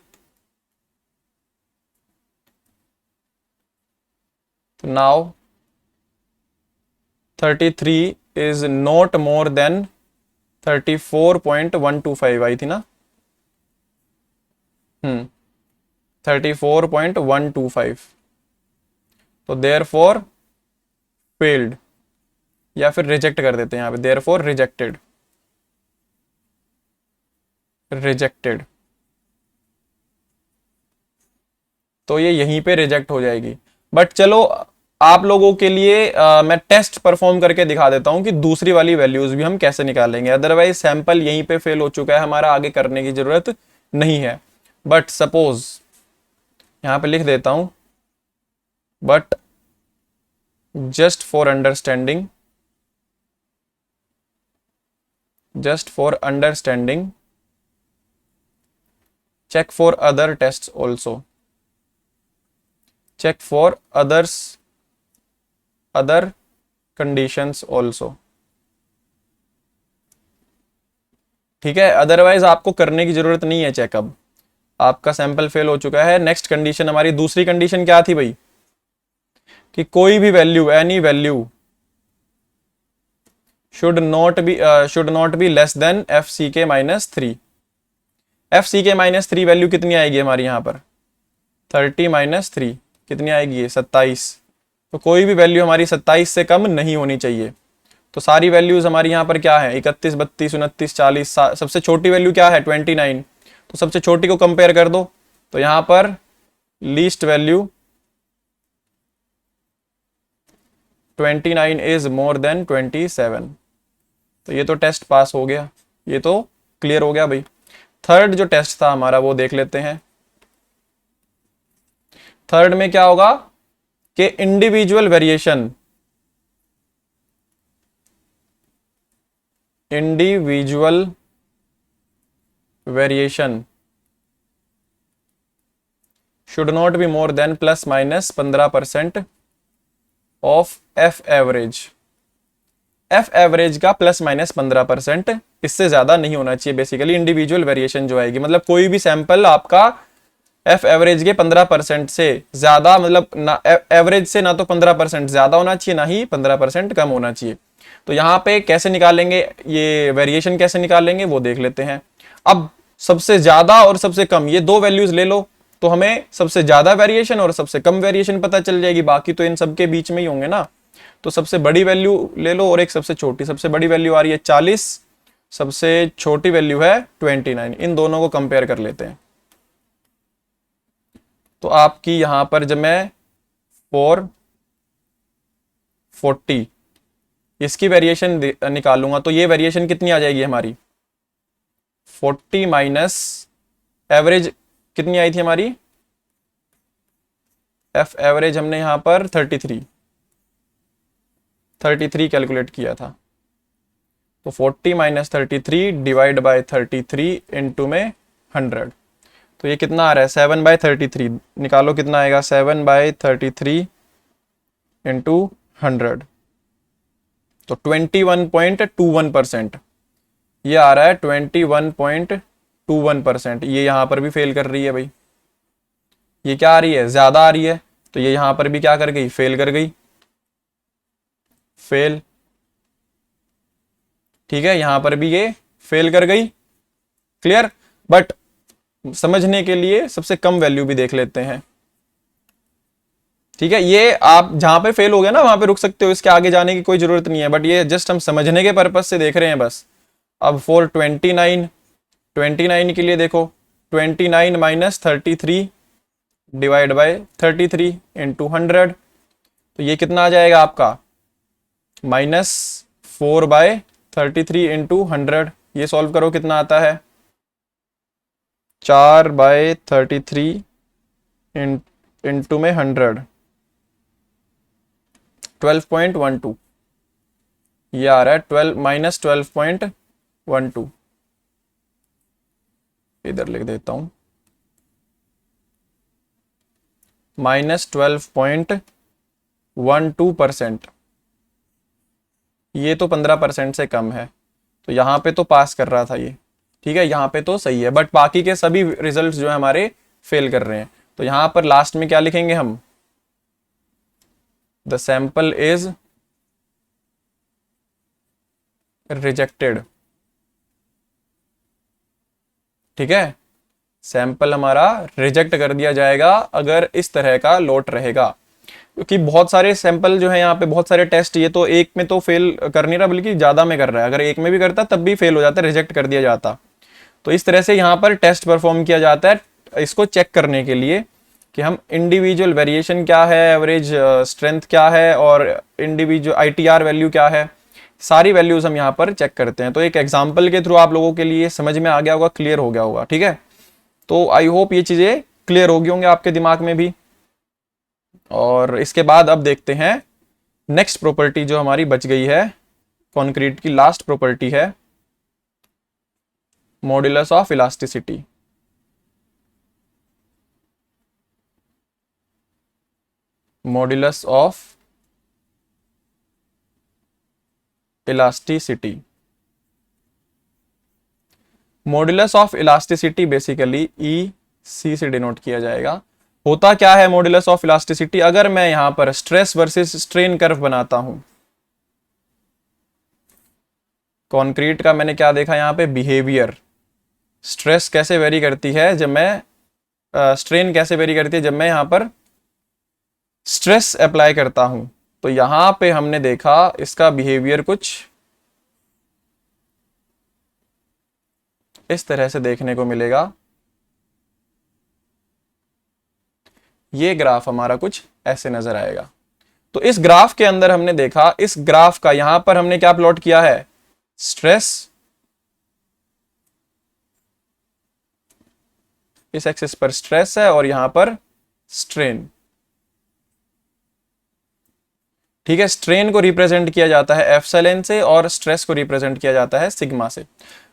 तो now 33 is not more than 34.125 आई थी ना, 34.125, तो देयर फॉर फेल्ड, या फिर रिजेक्ट कर देते हैं यहाँ पे, देयर फॉर रिजेक्टेड, रिजेक्टेड, तो ये यहीं पे रिजेक्ट हो जाएगी। बट चलो आप लोगों के लिए मैं टेस्ट परफॉर्म करके दिखा देता हूं कि दूसरी वाली वैल्यूज भी हम कैसे निकालेंगे, अदरवाइज सैंपल यहीं पे फेल हो चुका है, हमारा आगे करने की जरूरत नहीं है। बट सपोज यहां पे लिख देता हूं, but just for understanding, just for understanding check for other tests also, check for other conditions also, ठीक है, अदरवाइज आपको करने की जरूरत नहीं है चेकअप, आपका सैंपल फेल हो चुका है। नेक्स्ट कंडीशन हमारी, दूसरी कंडीशन क्या थी भाई, कि कोई भी value, any value should not be less than f c k minus 3। F c k minus 3 value कितनी आएगी हमारी यहाँ पर, 30 माइनस 3 कितनी आएगी, ये 27। तो कोई भी वैल्यू हमारी 27 से कम नहीं होनी चाहिए। तो सारी वैल्यूज हमारी यहाँ पर क्या है, 31, 32, 29, 40, सबसे छोटी वैल्यू क्या है 29, तो सबसे छोटी को कंपेयर कर दो, तो यहाँ पर least value 29 is more than 27। तो ये तो टेस्ट पास हो गया, ये तो क्लियर हो गया भाई। थर्ड जो टेस्ट था हमारा वो देख लेते हैं। थर्ड में क्या होगा कि individual variation, individual variation should not be more then plus minus 15% of F average. F average का प्लस माइनस 15%, इससे ज्यादा नहीं होना चाहिए। बेसिकली इंडिविजुअल वेरिएशन जो आएगी, मतलब कोई भी सैंपल आपका एफ एवरेज के 15% से ज्यादा, मतलब ना एवरेज से ना तो 15% ज्यादा होना चाहिए, ना ही 15% कम होना चाहिए। तो यहाँ पे कैसे निकालेंगे, ये वेरिएशन कैसे निकालेंगे वो देख लेते हैं। अब सबसे ज्यादा और सबसे कम ये दो वैल्यूज ले लो, तो हमें सबसे ज्यादा वेरिएशन और सबसे कम वेरिएशन पता चल जाएगी, बाकी तो इन सबके बीच में ही होंगे ना। तो सबसे बड़ी वैल्यू ले लो और एक सबसे छोटी, सबसे बड़ी वैल्यू आ रही है 40, सबसे छोटी वैल्यू है 29, इन दोनों को कंपेयर कर लेते हैं। तो आपकी यहां पर जब मैं 440 इसकी वेरिएशन निकालूंगा, तो ये वेरिएशन कितनी आ जाएगी हमारी, 40 माइनस एवरेज कितनी आई थी हमारी, एफ एवरेज हमने यहां पर 33 कैलकुलेट किया था। तो 40 माइनस 33 डिवाइड बाय 33 इंटू में 100, तो ये कितना आ रहा है 7/33, निकालो कितना आएगा 7/33 इंटू 100, तो 21.21%, ये आ रहा है 21.21%। ये यहां पर भी फेल कर रही है भाई, ये क्या आ रही है, ज्यादा आ रही है, तो ये यहां पर भी क्या कर गई, फेल कर गई, फेल, ठीक है, यहां पर भी ये फेल कर गई, क्लियर। बट समझने के लिए सबसे कम वैल्यू भी देख लेते हैं, ठीक है। ये आप जहां पे फेल हो गया ना वहां पे रुक सकते हो, इसके आगे जाने की कोई जरूरत नहीं है, बट ये जस्ट हम समझने के पर्पज से देख रहे हैं बस। अब फॉर 29 के लिए देखो, 29 माइनस 33 डिवाइड बाय 33 इंटू 100, तो ये कितना आ जाएगा आपका -4/33 इंटू 100, ये सॉल्व करो कितना आता है 4/33 इंटू में 100, 12.12, ये आ रहा है 12 -12.12, इधर लिख देता हूं, -12.12%। ये तो 15% से कम है, तो यहाँ पे तो पास कर रहा था ये, ठीक है, यहाँ पे तो सही है, बट बाकी के सभी रिजल्ट्स जो है हमारे फेल कर रहे हैं। तो यहाँ पर लास्ट में क्या लिखेंगे हम, द सैंपल इज रिजेक्टेड, ठीक है, सैंपल हमारा रिजेक्ट कर दिया जाएगा अगर इस तरह का लोट रहेगा, क्योंकि बहुत सारे सैंपल जो है यहाँ पे, बहुत सारे टेस्ट, ये तो एक में तो फेल कर नहीं रहा बल्कि ज्यादा में कर रहा है, अगर एक में भी करता तब भी फेल हो जाता, रिजेक्ट कर दिया जाता। तो इस तरह से यहाँ पर टेस्ट परफॉर्म किया जाता है इसको चेक करने के लिए कि हम इंडिविजुअल वेरिएशन क्या है, एवरेज स्ट्रेंथ क्या है, और इंडिविजुअल ITR वैल्यू क्या है, सारी वैल्यूज हम यहाँ पर चेक करते हैं। तो एक एग्जाम्पल के थ्रू आप लोगों के लिए समझ में आ गया होगा, क्लियर हो गया होगा, ठीक है। तो आई होप ये चीजें क्लियर हो गई होंगी आपके दिमाग में भी। और इसके बाद अब देखते हैं नेक्स्ट प्रॉपर्टी जो हमारी बच गई है, कंक्रीट की लास्ट प्रॉपर्टी है modulus of elasticity. Modulus of elasticity, modulus of elasticity basically EC से डिनोट किया जाएगा। होता क्या है मॉड्यूलस ऑफ इलास्टिसिटी, अगर मैं यहां पर स्ट्रेस वर्सेस स्ट्रेन कर्व बनाता हूं, कंक्रीट का मैंने क्या देखा यहां पे, बिहेवियर, स्ट्रेस कैसे वेरी करती है जब मैं स्ट्रेन कैसे वेरी करती है जब मैं यहां पर स्ट्रेस अप्लाई करता हूं। तो यहां पे हमने देखा इसका बिहेवियर कुछ इस तरह से देखने को मिलेगा। ये ग्राफ हमारा कुछ ऐसे नजर आएगा। तो इस ग्राफ के अंदर हमने देखा, इस ग्राफ का यहां पर हमने क्या प्लॉट किया है, स्ट्रेस, इस एक्सिस पर स्ट्रेस है और यहां पर स्ट्रेन, ठीक है। स्ट्रेन को रिप्रेजेंट किया जाता है एप्सिलॉन से और स्ट्रेस को रिप्रेजेंट किया जाता है सिग्मा से।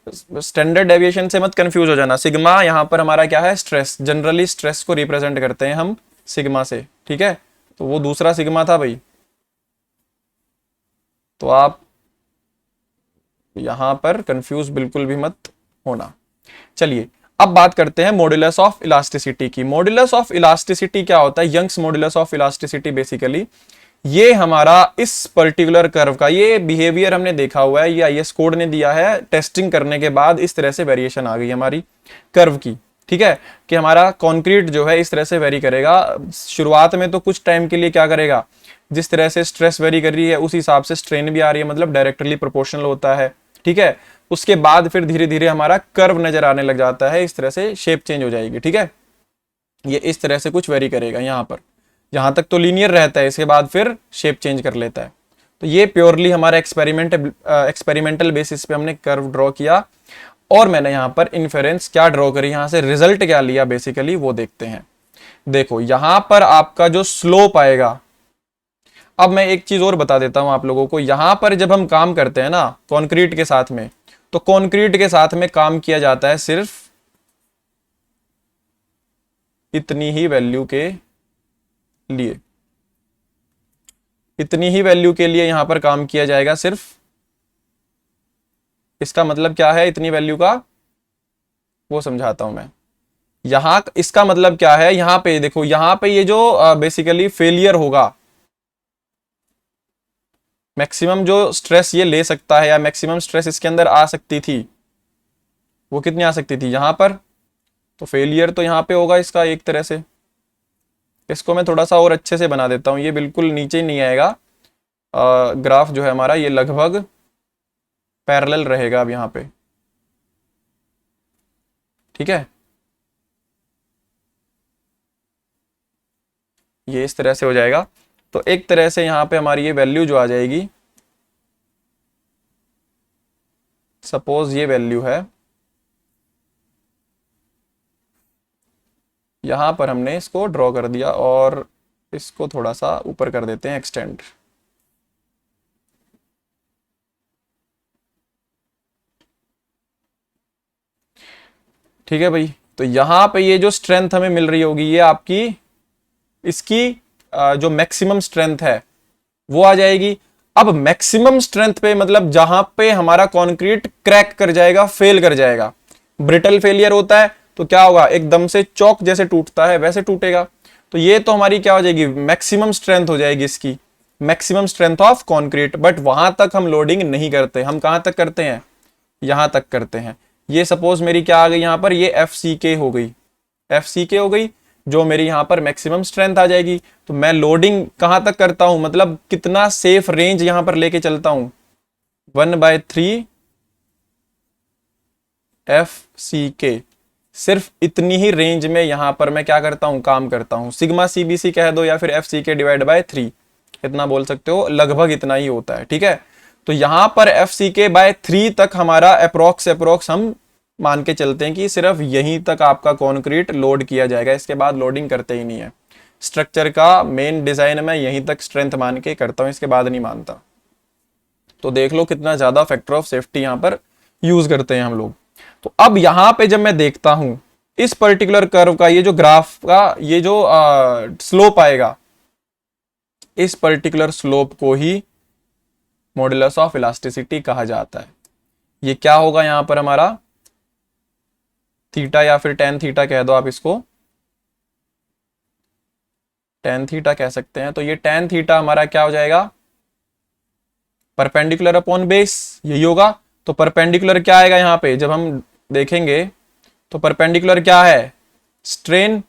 स्टैंडर्ड डेविएशन से मत कंफ्यूज हो जाना, सिग्मा यहां पर हमारा क्या है, स्ट्रेस, जनरली स्ट्रेस को रिप्रेजेंट करते हैं हम सिग्मा से, ठीक है। तो वो दूसरा सिग्मा था भाई, तो आप यहां पर कंफ्यूज बिल्कुल भी मत होना। चलिए अब बात करते हैं मॉड्यूलस ऑफ इलास्टिसिटी की। मॉड्यूलस ऑफ इलास्टिसिटी क्या होता है, Young's modulus of elasticity basically ये हमारा इस पर्टिकुलर कर्व का ये बिहेवियर हमने देखा हुआ है, ये IS कोड ने दिया है, टेस्टिंग करने के बाद इस तरह से वेरिएशन आ गई हमारी कर्व की, ठीक है, कि हमारा कंक्रीट जो है इस तरह से वेरी करेगा। शुरुआत में तो कुछ टाइम के लिए क्या करेगा, जिस तरह से स्ट्रेस वेरी कर रही है उस हिसाब से स्ट्रेन भी आ रही है, मतलब डायरेक्टली प्रोपोर्शनल होता है, ठीक है। उसके बाद फिर धीरे धीरे हमारा कर्व नजर आने लग जाता है, इस तरह से शेप चेंज हो जाएगी, ठीक है। ये इस तरह से कुछ वेरी करेगा, यहाँ पर यहां तक तो लीनियर रहता है, इसके बाद फिर शेप चेंज कर लेता है। तो ये प्योरली हमारा एक्सपेरिमेंटल बेसिस पे हमने कर्व ड्रॉ किया, और मैंने यहां पर इन्फेरेंस क्या ड्रॉ करी, यहां से रिजल्ट क्या लिया बेसिकली वो देखते हैं। देखो यहां पर आपका जो स्लोप आएगा, अब मैं एक चीज और बता देता हूं आप लोगों को, यहां पर जब हम काम करते हैं ना कंक्रीट के साथ में, तो कंक्रीट के साथ में काम किया जाता है सिर्फ इतनी ही वैल्यू के लिए, इतनी ही वैल्यू के लिए यहां पर काम किया जाएगा सिर्फ। इसका मतलब क्या है इतनी वैल्यू का, वो समझाता हूं मैं। यहां इसका मतलब क्या है, यहां पे देखो, यहां पे ये जो बेसिकली फेलियर होगा, मैक्सिमम जो स्ट्रेस ये ले सकता है या मैक्सिमम स्ट्रेस इसके अंदर आ सकती थी, वो कितनी आ सकती थी यहां पर, तो फेलियर तो यहां पे होगा इसका एक तरह से। इसको मैं थोड़ा सा और अच्छे से बना देता हूं, ये बिल्कुल नीचे नहीं आएगा, ग्राफ जो है हमारा ये लगभग पैरेलल रहेगा अब यहां पे, ठीक है। ये इस तरह से हो जाएगा। तो एक तरह से यहां पे हमारी ये वैल्यू जो आ जाएगी, सपोज ये वैल्यू है, यहां पर हमने इसको ड्रॉ कर दिया और इसको थोड़ा सा ऊपर कर देते हैं एक्सटेंड, ठीक है भाई। तो यहाँ पे ये जो स्ट्रेंथ हमें मिल रही होगी ये आपकी इसकी जो मैक्सिमम स्ट्रेंथ है वो आ जाएगी। अब मैक्सिमम स्ट्रेंथ पे मतलब जहां पे हमारा कंक्रीट क्रैक कर जाएगा, फेल कर जाएगा, ब्रिटल फेलियर होता है तो क्या होगा, एकदम से चौक जैसे टूटता है वैसे टूटेगा। तो ये तो हमारी क्या हो जाएगी, मैक्सिमम स्ट्रेंथ हो जाएगी इसकी, maximum strength of concrete. But वहां तक हम लोडिंग नहीं करते, हम कहां तक करते हैं, यहां तक करते हैं। ये सपोज मेरी क्या आ गई यहां पर, ये एफ सी के हो गई, एफ सी के हो गई, जो मेरी यहां पर मैक्सिमम स्ट्रेंथ आ जाएगी। तो मैं लोडिंग कहां तक करता हूं, मतलब कितना सेफ रेंज यहां पर लेके चलता हूं, 1/3 एफ सी के, सिर्फ इतनी ही रेंज में यहां पर मैं क्या करता हूं, काम करता हूं। सिग्मा सीबीसी कह दो या फिर एफ सी के डिवाइड बाय 3, इतना बोल सकते हो, लगभग इतना ही होता है। ठीक है, तो यहां पर एफ सी के बाय 3 तक हमारा अप्रोक्स हम मान के चलते हैं कि सिर्फ यहीं तक आपका कंक्रीट लोड किया जाएगा, इसके बाद लोडिंग करते ही नहीं है। स्ट्रक्चर का मेन डिजाइन मैं यहीं तक स्ट्रेंथ मान के करता हूं, इसके बाद नहीं मानता। तो देख लो कितना ज्यादा फैक्टर ऑफ सेफ्टी यहां पर यूज करते हैं हम लोग। तो अब यहां पे जब मैं देखता हूं इस पर्टिकुलर कर्व का, ये जो ग्राफ का ये जो स्लोप आएगा, इस पर्टिकुलर स्लोप को ही मॉडुलस ऑफ इलास्टिसिटी कहा जाता है। ये क्या होगा यहां पर हमारा, थीटा या फिर टेन थीटा कह दो आप इसको, टेन थीटा कह सकते हैं। तो ये टेन थीटा हमारा क्या हो जाएगा, परपेंडिकुलर अपॉन बेस, यही होगा। तो परपेंडिकुलर क्या आएगा यहां पे, जब हम देखेंगे तो परपेंडिकुलर क्या है, स्ट्रेन।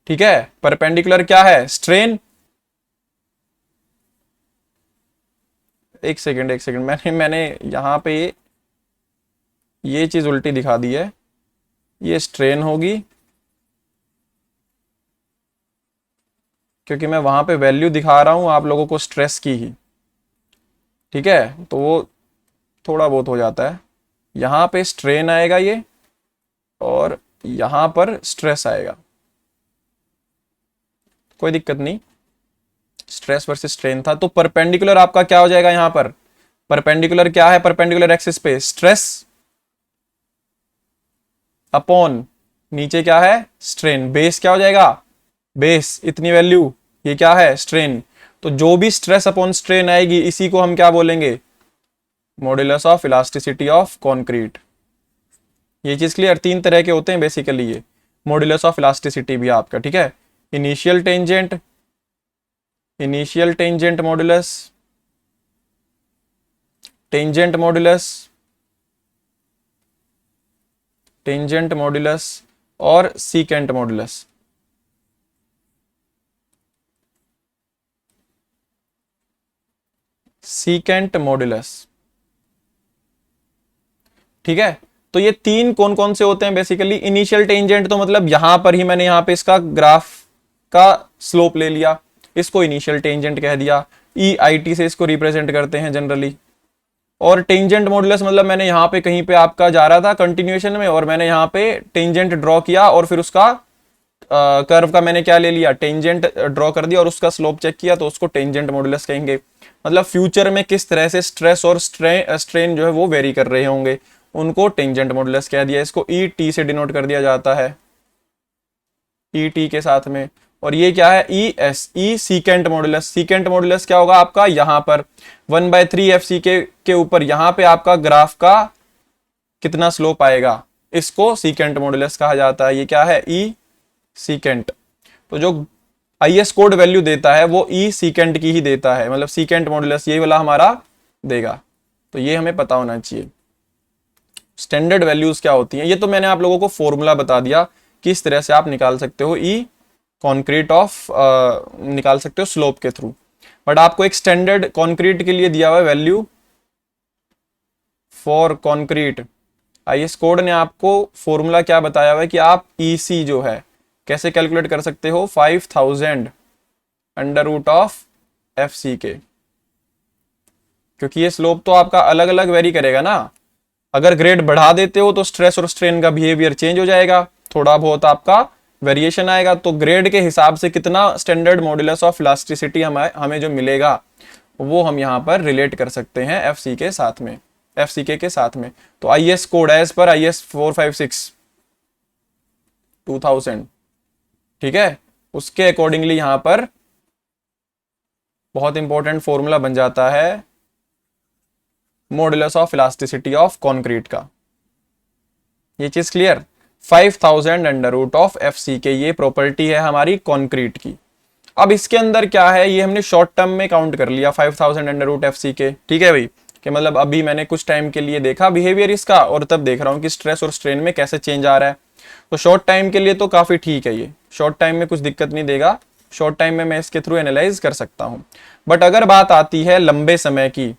ठीक है, परपेंडिकुलर क्या है, स्ट्रेन। एक सेकंड मैंने यहां पे ये चीज उल्टी दिखा दी है, ये स्ट्रेन होगी क्योंकि मैं वहां पे वैल्यू दिखा रहा हूं आप लोगों को स्ट्रेस की ही। ठीक है, तो वो थोड़ा बहुत हो जाता है, यहां पे स्ट्रेन आएगा ये और यहां पर स्ट्रेस आएगा, कोई दिक्कत नहीं, स्ट्रेस वर्सेस स्ट्रेन था। तो परपेंडिकुलर आपका क्या हो जाएगा यहां पर, परपेंडिकुलर क्या है, परपेंडिकुलर एक्सिस पे स्ट्रेस अपॉन नीचे क्या है, स्ट्रेन। बेस क्या हो जाएगा, बेस इतनी वैल्यू, ये क्या है, स्ट्रेन। तो जो भी स्ट्रेस अपॉन स्ट्रेन आएगी इसी को हम क्या बोलेंगे, modulus of elasticity of concrete. ये चीज क्लियर, 3 तरह के होते हैं बेसिकली ये मॉडुलस ऑफ इलास्टिसिटी भी आपका। ठीक है, initial tangent modulus, tangent modulus और सीकेंट मॉडुलस। सीकेंट मॉडुलस, ठीक है। तो ये 3 कौन कौन से होते हैं बेसिकली, इनिशियल टेंजेंट तो मतलब यहां पर ही मैंने यहां पे इसका ग्राफ का स्लोप ले लिया, इसको इनिशियल टेंजेंट कह दिया, EIT से इसको रिप्रेजेंट करते हैं जनरली। और टेंजेंट मॉडुलस मतलब मैंने यहाँ पे कहीं पे आपका जा रहा था कंटिन्यूएशन में और मैंने यहाँ पे टेंजेंट ड्रॉ किया और फिर उसका कर्व का मैंने क्या ले लिया, टेंजेंट ड्रॉ कर दिया और उसका स्लोप चेक किया, तो उसको टेंजेंट मॉडुलस कहेंगे। मतलब फ्यूचर में किस तरह से स्ट्रेस और स्ट्रेन जो है वो वेरी कर रहे होंगे, उनको टेंजेंट मॉडुलस कह दिया। इसको ET से डिनोट कर दिया जाता है, ET के साथ में। और ये क्या है, ES, secant modulus. Secant modulus क्या होगा आपका, यहां पर 1/3 FC के ऊपर यहां पे आपका ग्राफ का कितना स्लोप आएगा, इसको सीकेंट मॉडुलस कहा जाता है। ये क्या है, E सीकेंट। तो जो IS कोड वैल्यू देता है वो E सीकेंट की ही देता है, मतलब सीकेंट मॉडुलस ये वाला हमारा देगा। तो ये हमें पता होना चाहिए। स्टैंडर्ड वैल्यूज क्या होती हैं, ये तो मैंने आप लोगों को फॉर्मूला बता दिया किस तरह से आप निकाल सकते हो E कॉन्क्रीट ऑफ निकाल सकते हो स्लोप के थ्रू। बट आपको एक स्टैंडर्ड कॉन्क्रीट के लिए दिया हुआ है value for concrete, IS code ने आपको फॉर्मूला क्या बताया हुआ है कि आप EC जो है कैसे कैलकुलेट कर सकते हो, 5000 √ FC क्योंकि ये स्लोप तो आपका अलग अलग वेरी करेगा ना। अगर ग्रेड बढ़ा देते हो तो स्ट्रेस और स्ट्रेन का बिहेवियर चेंज हो जाएगा, थोड़ा बहुत आपका वेरिएशन आएगा। तो ग्रेड के हिसाब से कितना स्टैंडर्ड मॉडुलस ऑफ इलास्टिसिटी हमें जो मिलेगा वो हम यहाँ पर रिलेट कर सकते हैं FC के साथ में। FCK के साथ में। तो IS कोड है इस पर IS 456 2000, ठीक है। उसके अकॉर्डिंगली यहां पर बहुत इंपॉर्टेंट फॉर्मूला बन जाता है modulus of elasticity of concrete का। ये चीज clear. 5000 under root of FCK, ये प्रॉपर्टी है हमारी कॉन्क्रीट की। अब इसके अंदर क्या है, ये हमने शॉर्ट टर्म में काउंट कर लिया 5000 अंडर रूट FCK, ठीक है भाई, कि मतलब अभी मैंने कुछ टाइम के लिए देखा बिहेवियर इसका और तब देख रहा हूं कि स्ट्रेस और स्ट्रेन में कैसे चेंज आ रहा है। तो शॉर्ट टाइम के लिए तो काफी ठीक है, ये शॉर्ट टाइम में कुछ दिक्कत नहीं देगा, शॉर्ट टाइम में मैं इसके थ्रू एनालाइज कर सकता हूं। बट अगर बात आती है लंबे समय की,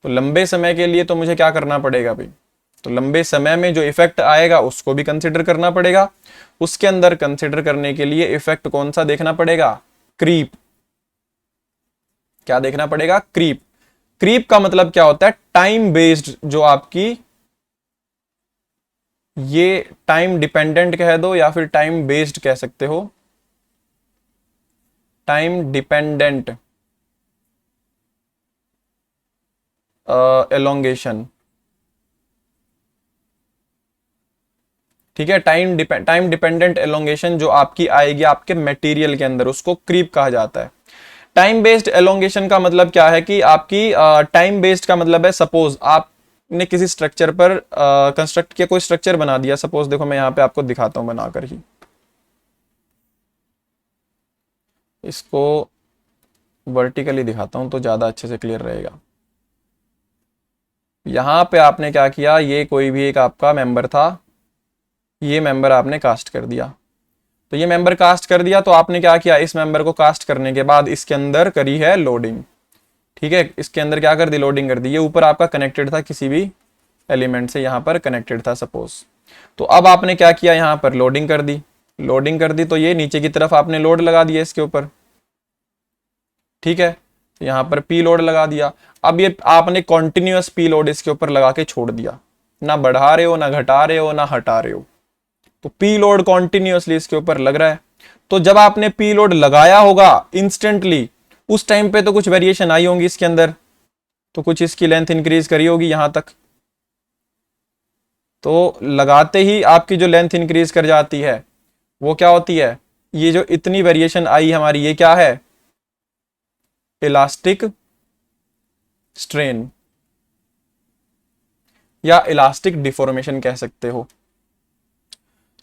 तो लंबे समय के लिए तो मुझे क्या करना पड़ेगा भाई, तो लंबे समय में जो इफेक्ट आएगा उसको भी कंसिडर करना पड़ेगा। उसके अंदर कंसिडर करने के लिए इफेक्ट कौन सा देखना पड़ेगा, क्रीप। क्या देखना पड़ेगा, क्रीप। क्रीप का मतलब क्या होता है, टाइम बेस्ड जो आपकी, ये टाइम डिपेंडेंट कह दो या फिर टाइम बेस्ड कह सकते हो, टाइम डिपेंडेंट एलोंगेशन, ठीक है। टाइम डिपेंडेंट एलोंगेशन जो आपकी आएगी आपके मटेरियल के अंदर, उसको क्रीप कहा जाता है। टाइम बेस्ड एलोंगेशन का मतलब क्या है कि आपकी टाइम बेस्ड का मतलब है, सपोज आपने किसी स्ट्रक्चर पर कंस्ट्रक्ट किया, कोई स्ट्रक्चर बना दिया, सपोज देखो मैं यहां पे आपको दिखाता हूं बनाकर ही, इसको वर्टिकली दिखाता हूं तो ज्यादा अच्छे से क्लियर रहेगा। यहां पे आपने क्या किया, ये कोई भी एक आपका मेंबर था, ये मेंबर आपने कास्ट कर दिया। तो ये मेंबर कास्ट कर दिया तो आपने क्या किया, इस मेंबर को कास्ट करने के बाद इसके अंदर करी है लोडिंग, ठीक है। इसके अंदर क्या कर दी, लोडिंग कर दी। ये ऊपर आपका कनेक्टेड था किसी भी एलिमेंट से, यहां पर कनेक्टेड था सपोज। तो अब आपने क्या किया, यहां पर लोडिंग कर दी, लोडिंग कर दी तो ये नीचे की तरफ आपने लोड लगा दिया इसके ऊपर, ठीक है। तो यहां पर पी लोड लगा दिया। अब ये आपने कॉन्टिन्यूअस पी लोड इसके ऊपर लगा के छोड़ दिया, ना बढ़ा रहे हो ना घटा रहे हो ना हटा रहे हो, तो पी लोड कॉन्टिन्यूअसली इसके ऊपर लग रहा है। तो जब आपने पी लोड लगाया होगा इंस्टेंटली, उस टाइम पे तो कुछ वेरिएशन आई होंगी इसके अंदर, तो कुछ इसकी लेंथ इंक्रीज करी होगी यहां तक। तो लगाते ही आपकी जो लेंथ इंक्रीज कर जाती है वो क्या होती है, ये जो इतनी वेरिएशन आई हमारी, ये क्या है, इलास्टिक स्ट्रेन या इलास्टिक डिफॉर्मेशन कह सकते हो।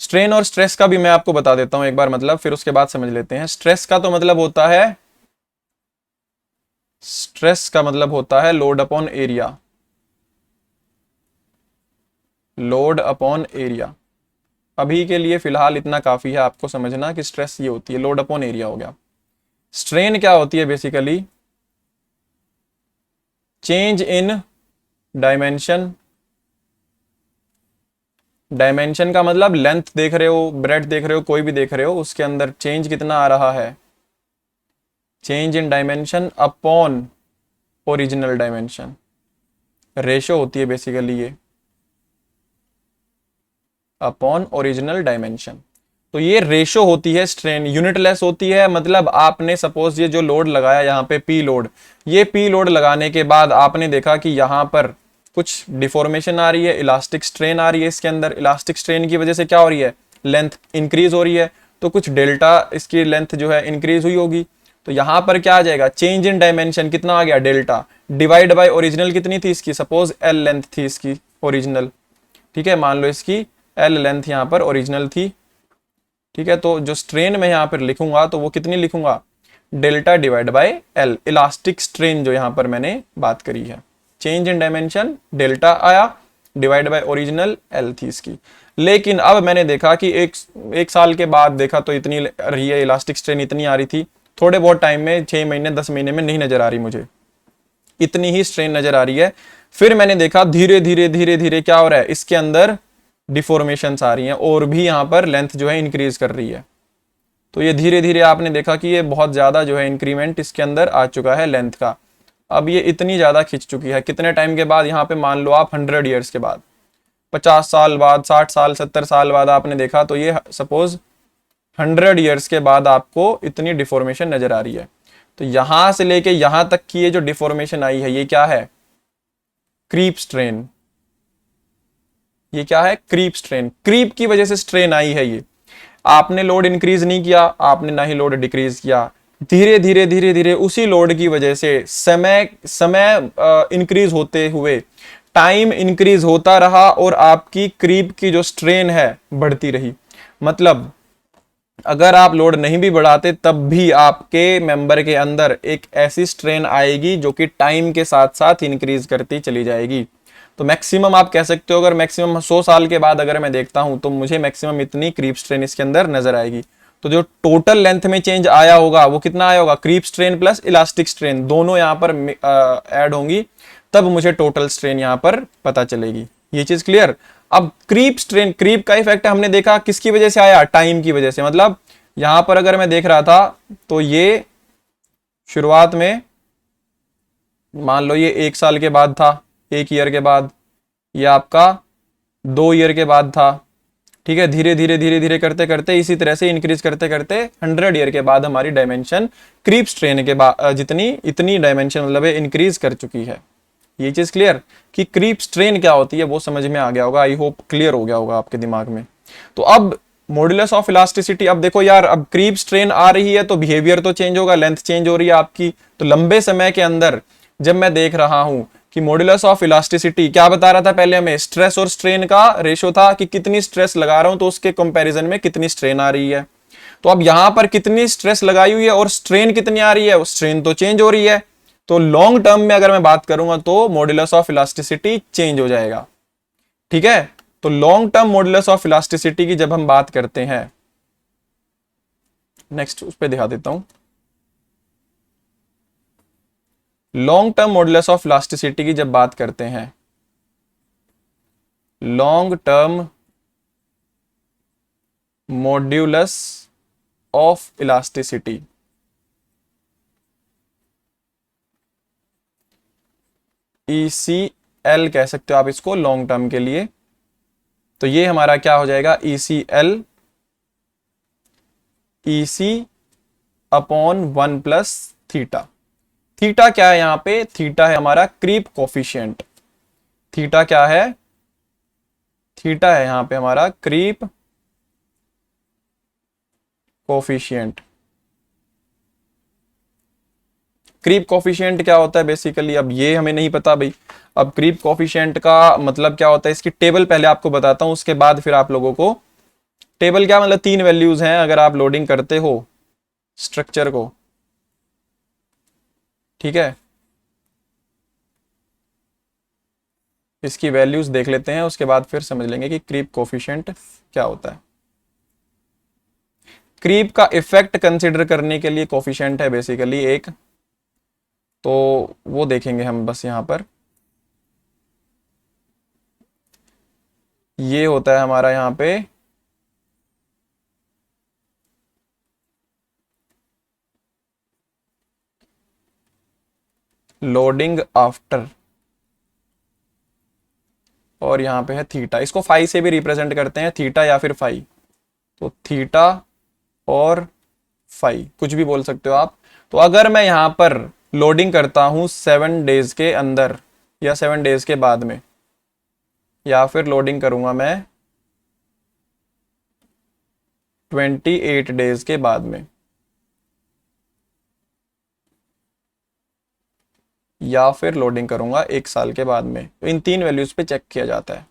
स्ट्रेन और स्ट्रेस का भी मैं आपको बता देता हूं एक बार, मतलब फिर उसके बाद समझ लेते हैं। स्ट्रेस का तो मतलब होता है, स्ट्रेस का मतलब होता है load upon area, load upon area. अभी के लिए फिलहाल इतना काफी है आपको समझना कि स्ट्रेस ये होती है, लोड अपॉन एरिया हो गया। स्ट्रेन क्या होती है, basically change in dimension. Dimension का मतलब लेंथ देख रहे हो, ब्रेड देख रहे हो, कोई भी देख रहे हो, उसके अंदर चेंज कितना आ रहा है, change in dimension upon original dimension, ratio होती है बेसिकली ये, अपॉन ओरिजिनल डायमेंशन। तो ये रेशो होती है स्ट्रेन, यूनिटलेस होती है। मतलब आपने सपोज ये जो लोड लगाया यहाँ पे पी लोड, ये पी लोड लगाने के बाद आपने देखा कि यहाँ पर कुछ डिफॉर्मेशन आ रही है, इलास्टिक स्ट्रेन आ रही है इसके अंदर। इलास्टिक स्ट्रेन की वजह से क्या हो रही है, लेंथ इंक्रीज हो रही है, तो कुछ डेल्टा इसकी लेंथ जो है इंक्रीज हुई होगी। तो यहाँ पर क्या आ जाएगा, चेंज इन डायमेंशन कितना आ गया, डेल्टा, डिवाइड बाय ओरिजिनल कितनी थी इसकी, सपोज एल लेंथ थी इसकी ओरिजिनल, ठीक है। मान लो इसकी एल लेंथ यहाँ पर ओरिजिनल थी, ठीक है। तो जो स्ट्रेन में यहाँ पर लिखूंगा तो वो कितनी लिखूंगा, delta divide by L, elastic strain जो यहाँ पर मैंने बात करी है। चेंज इन डायमेंशन डेल्टा आया, डिवाइड बाय ओरिजिनल एल थी इसकी। लेकिन अब मैंने देखा कि एक साल के बाद देखा तो इतनी रही है इलास्टिक स्ट्रेन, इतनी आ रही थी, थोड़े बहुत टाइम में 6 महीने 10 महीने में नहीं नजर आ रही मुझे, इतनी ही स्ट्रेन नजर आ रही है। फिर मैंने देखा धीरे धीरे धीरे धीरे क्या हो रहा है, इसके अंदर डिफॉर्मेशंस आ रही हैं और भी यहाँ पर लेंथ जो है इंक्रीज कर रही है। तो ये धीरे धीरे आपने देखा कि ये बहुत ज्यादा जो है इंक्रीमेंट इसके अंदर आ चुका है लेंथ का। अब ये इतनी ज्यादा खिंच चुकी है, कितने टाइम के बाद, यहाँ पे मान लो आप 100 ईयर्स के बाद, 50 साल बाद, 60 साल 70 साल बाद आपने देखा, तो ये सपोज 100 ईयर्स के बाद आपको इतनी डिफॉर्मेशन नजर आ रही है। तो यहां से लेके यहां तक की ये जो डिफॉर्मेशन आई है, ये क्या है, क्रीप स्ट्रेन। ये क्या है? Creep strain. क्रीप की वजह से स्ट्रेन आई है ये। आपने लोड इंक्रीज नहीं किया, आपने ना ही लोड डिक्रीज किया, धीरे धीरे धीरे धीरे उसी लोड की वजह से समय समय इंक्रीज होते हुए टाइम इंक्रीज होता रहा और आपकी क्रीप की जो स्ट्रेन है बढ़ती रही। मतलब अगर आप लोड नहीं भी बढ़ाते तब भी आपके मेंबर के अंदर एक ऐसी स्ट्रेन आएगी जो कि टाइम के साथ साथ इंक्रीज करती चली जाएगी। तो मैक्सिमम आप कह सकते हो, अगर मैक्सिमम 100 साल के बाद अगर मैं देखता हूं तो मुझे मैक्सिमम इतनी क्रीप स्ट्रेन इसके अंदर नजर आएगी। तो जो टोटल लेंथ में चेंज आया होगा वो कितना आया होगा? Creep strain plus elastic strain दोनों यहां पर ऐड होंगी, तब मुझे टोटल स्ट्रेन यहां पर पता चलेगी। ये चीज क्लियर? अब क्रीप स्ट्रेन, क्रीप का इफेक्ट हमने देखा किसकी वजह से आया? टाइम की वजह से। मतलब यहां पर अगर मैं देख रहा था तो ये शुरुआत में मान लो ये 1 साल के बाद था, 1 ईयर के बाद, ये आपका 2 ईयर के बाद था, ठीक है। धीरे धीरे धीरे धीरे करते करते इसी तरह से इंक्रीज करते करते 100 ईयर के बाद हमारी डायमेंशन क्रीप स्ट्रेन के बाद जितनी इतनी डायमेंशन मतलब इंक्रीज कर चुकी है। ये चीज क्लियर कि क्रीप स्ट्रेन क्या होती है वो समझ में आ गया होगा। आई होप क्लियर हो गया होगा आपके दिमाग में। तो अब मॉड्यूलस ऑफ इलास्टिसिटी, अब देखो यार, अब क्रीप स्ट्रेन आ रही है तो बिहेवियर तो चेंज होगा, लेंथ चेंज हो रही है आपकी। तो लंबे समय के अंदर जब मैं देख रहा हूं कि मॉड्यूलस ऑफ इलास्टिसिटी क्या बता रहा था पहले हमें? स्ट्रेस और स्ट्रेन का रेशो था कि कितनी स्ट्रेस लगा रहा हूं तो उसके कंपैरिजन में कितनी स्ट्रेन आ रही है। तो अब यहां पर कितनी स्ट्रेस लगाई हुई है और स्ट्रेन कितनी आ रही है? स्ट्रेन तो चेंज हो रही है। तो लॉन्ग टर्म में अगर मैं बात करूंगा तो मॉड्यूलस ऑफ इलास्टिसिटी चेंज हो जाएगा, ठीक है। तो long term modulus of elasticity की जब हम बात करते हैं, नेक्स्ट उस पर दिखा देता हूं। Long term modulus of elasticity की जब बात करते हैं, long term modulus of elasticity, ECL कह सकते हो आप इसको लॉन्ग टर्म के लिए। तो ये हमारा क्या हो जाएगा? ECL EC upon 1 plus theta. Theta क्या है यहां पे? थीटा है हमारा क्रीप कोफिशिएंट। थीटा क्या है? थीटा है यहां पे हमारा क्रीप कोफिशिएंट। क्रीप कोफिशिएंट क्या होता है बेसिकली? अब ये हमें नहीं पता भाई। अब क्रीप कोफिशिएंट का मतलब क्या होता है, इसकी टेबल पहले आपको बताता हूं, उसके बाद फिर आप लोगों को टेबल क्या मतलब 3 वैल्यूज हैं अगर आप लोडिंग करते हो स्ट्रक्चर को, ठीक है। इसकी वैल्यूज देख लेते हैं, उसके बाद फिर समझ लेंगे कि क्रीप कोफिशिएंट क्या होता है। क्रीप का इफेक्ट कंसिडर करने के लिए कोफिशिएंट है बेसिकली एक, तो वो देखेंगे हम बस यहां पर। ये होता है हमारा यहां पे लोडिंग आफ्टर, और यहां पे है थीटा। इसको फाई से भी रिप्रेजेंट करते हैं, थीटा या फिर फाई। तो थीटा और फाई कुछ भी बोल सकते हो आप। तो अगर मैं यहां पर लोडिंग करता हूं 7 डेज के अंदर या 7 डेज के बाद में, या फिर लोडिंग करूंगा मैं 28 डेज के बाद में, या फिर लोडिंग करूंगा 1 साल के बाद में, तो इन 3 वैल्यूज पे चेक किया जाता है।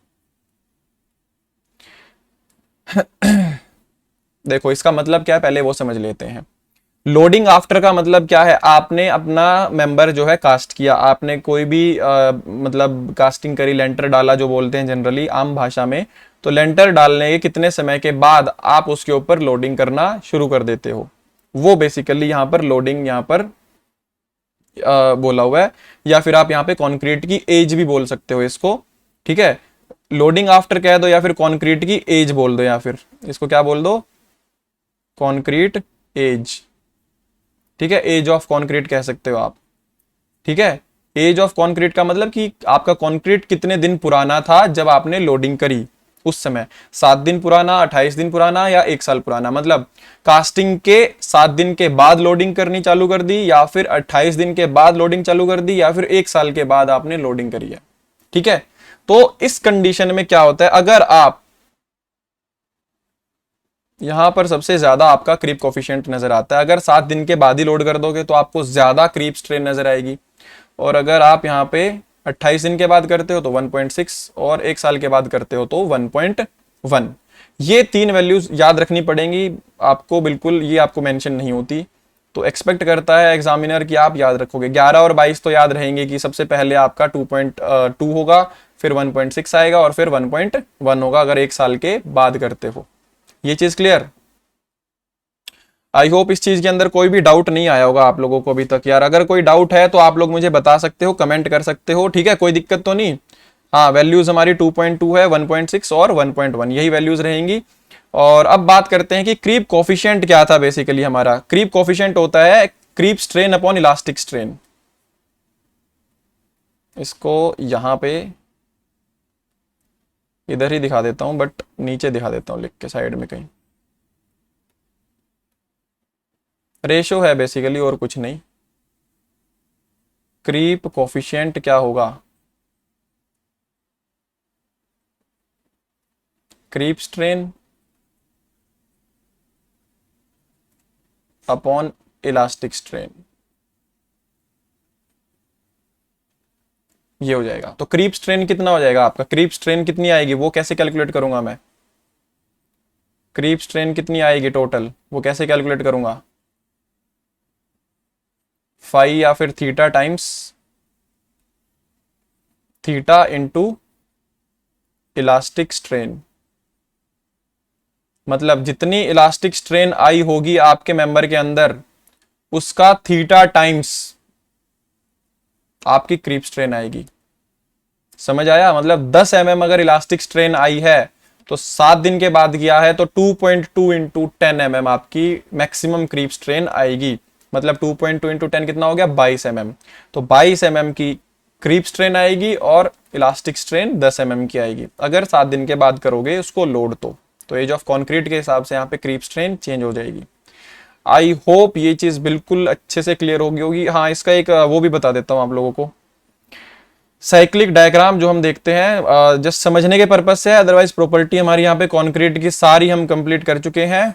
देखो इसका मतलब क्या है पहले वो समझ लेते हैं। लोडिंग आफ्टर का मतलब क्या है? आपने अपना मेंबर जो है कास्ट किया, आपने कोई भी मतलब कास्टिंग करी, लेंटर डाला जो बोलते हैं जनरली आम भाषा में। तो लेंटर डालने के कितने समय के बाद आप उसके ऊपर लोडिंग करना शुरू कर देते हो, वो बेसिकली यहाँ पर लोडिंग यहाँ पर बोला हुआ है। या फिर आप यहाँ पे कंक्रीट की एज भी बोल सकते हो इसको, ठीक है। लोडिंग आफ्टर कह दो या फिर कंक्रीट की एज बोल दो, या फिर इसको क्या बोल दो? कंक्रीट एज, ठीक है। एज ऑफ कंक्रीट कह सकते हो आप, ठीक है। एज ऑफ कंक्रीट का मतलब कि आपका कंक्रीट कितने दिन पुराना था जब आपने लोडिंग करी उस समय। 7 दिन पुराना, 28 दिन पुराना या 1 साल पुराना। मतलब कास्टिंग के 7 दिन के बाद लोडिंग करनी चालू कर दी, या फिर 28 दिन के बाद लोडिंग चालू कर दी, या फिर 1 साल के बाद आपने लोडिंग करी है, ठीक है, तो इस कंडीशन में क्या होता है, अगर आप यहां पर सबसे ज्यादा आपका क्रीप कोफिशिएंट नजर आता है, अगर 7 दिन के बाद ही लोड कर दोगे तो आपको ज्यादा क्रीप स्ट्रेन नजर आएगी, और अगर आप यहाँ पे 28 दिन के बाद करते हो तो 1.6, और 1 साल के बाद करते हो तो 1.1। ये 3 वैल्यूज याद रखनी पड़ेंगी आपको, बिल्कुल ये आपको मेंशन नहीं होती, तो एक्सपेक्ट करता है एग्जामिनर कि आप याद रखोगे। 11 और 22 तो याद रहेंगे कि सबसे पहले आपका 2.2 होगा, फिर 1.6 आएगा, और फिर 1.1 होगा अगर 1 साल के बाद करते हो। ये चीज क्लियर? आई होप इस चीज के अंदर कोई भी डाउट नहीं आया होगा आप लोगों को अभी तक यार। अगर कोई डाउट है तो आप लोग मुझे बता सकते हो, कमेंट कर सकते हो, ठीक है, कोई दिक्कत तो नहीं। हाँ, वैल्यूज हमारी 2.2 है, 1.6 और 1.1, यही वैल्यूज रहेंगी। और अब बात करते हैं कि क्रीप कोफिशिएंट क्या था। बेसिकली हमारा क्रीप कोफिशिएंट होता है creep strain upon elastic strain. इसको यहां पे इधर ही दिखा देता हूं, बट नीचे दिखा देता हूं लिख के साइड में कहीं। रेशो है बेसिकली और कुछ नहीं। क्रीप कोफिशिएंट क्या होगा, creep strain upon elastic strain, ये हो जाएगा। तो क्रीप स्ट्रेन कितना हो जाएगा आपका, क्रीप स्ट्रेन कितनी आएगी वो कैसे कैलकुलेट करूंगा मैं, क्रीप स्ट्रेन कितनी आएगी टोटल वो कैसे कैलकुलेट करूंगा, फाई या फिर theta times theta into elastic strain. मतलब जितनी इलास्टिक स्ट्रेन आई होगी आपके मेंबर के अंदर, उसका थीटा टाइम्स आपकी क्रीप स्ट्रेन आएगी। समझ आया? मतलब 10 mm अगर इलास्टिक स्ट्रेन आई है तो 7 दिन के बाद गया है तो 2.2 इंटू 10 mm आपकी मैक्सिमम क्रीप स्ट्रेन आएगी। मतलब 2.2 इंटू 10 कितना हो गया, 22 mm। तो 22 mm की क्रीप स्ट्रेन आएगी और इलास्टिक स्ट्रेन 10 mm की आएगी अगर 7 दिन के बाद करोगे उसको लोड। तो एज ऑफ कॉन्क्रीट के हिसाब से यहाँ पे क्रीप स्ट्रेन चेंज हो जाएगी। आई होप ये चीज बिल्कुल अच्छे से क्लियर होगी। हाँ, इसका एक वो भी बता देता हूँ आप लोगों को, साइक्लिक डायग्राम जो हम देखते हैं जस्ट समझने के पर्पज से है, अदरवाइज प्रॉपर्टी हमारी यहाँ पे कॉन्क्रीट की सारी हम कंप्लीट कर चुके हैं।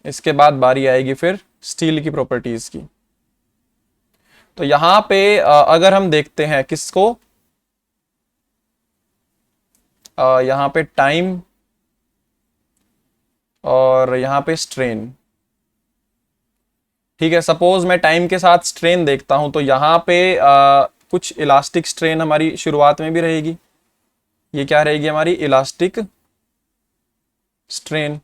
इसके बाद बारी आएगी फिर स्टील की प्रॉपर्टीज की। तो यहां पे अगर हम देखते हैं किसको, यहां पे टाइम और यहां पे स्ट्रेन, ठीक है। सपोज मैं टाइम के साथ स्ट्रेन देखता हूं तो यहां पे कुछ इलास्टिक स्ट्रेन हमारी शुरुआत में भी रहेगी। ये क्या रहेगी हमारी, इलास्टिक स्ट्रेन,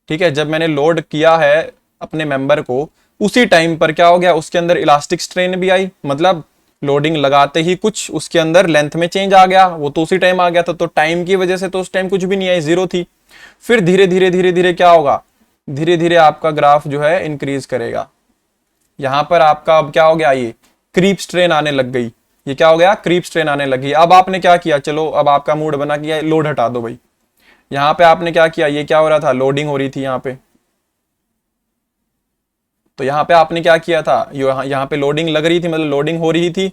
ठीक है। जब मैंने लोड किया है अपने मेंबर को उसी टाइम पर क्या हो गया, उसके अंदर इलास्टिक स्ट्रेन भी आई, मतलब लोडिंग लगाते ही कुछ उसके अंदर लेंथ में चेंज आ गया, वो तो उसी टाइम आ गया था। तो टाइम की वजह से तो उस टाइम कुछ भी नहीं आई, जीरो थी। फिर धीरे धीरे धीरे धीरे क्या होगा, धीरे धीरे आपका ग्राफ जो है इंक्रीज करेगा। यहां पर आपका अब क्या हो गया, ये क्रीप स्ट्रेन आने लग गई। ये क्या हो गया, क्रीप स्ट्रेन आने लगी। अब आपने क्या किया, चलो अब आपका मूड बना कि लोड हटा दो भाई। यहां पे आपने क्या किया, ये क्या हो रहा था, लोडिंग हो रही थी यहां पे। तो यहां पे आपने क्या किया था, यहाँ पे लोडिंग लग रही थी, मतलब लोडिंग हो रही थी,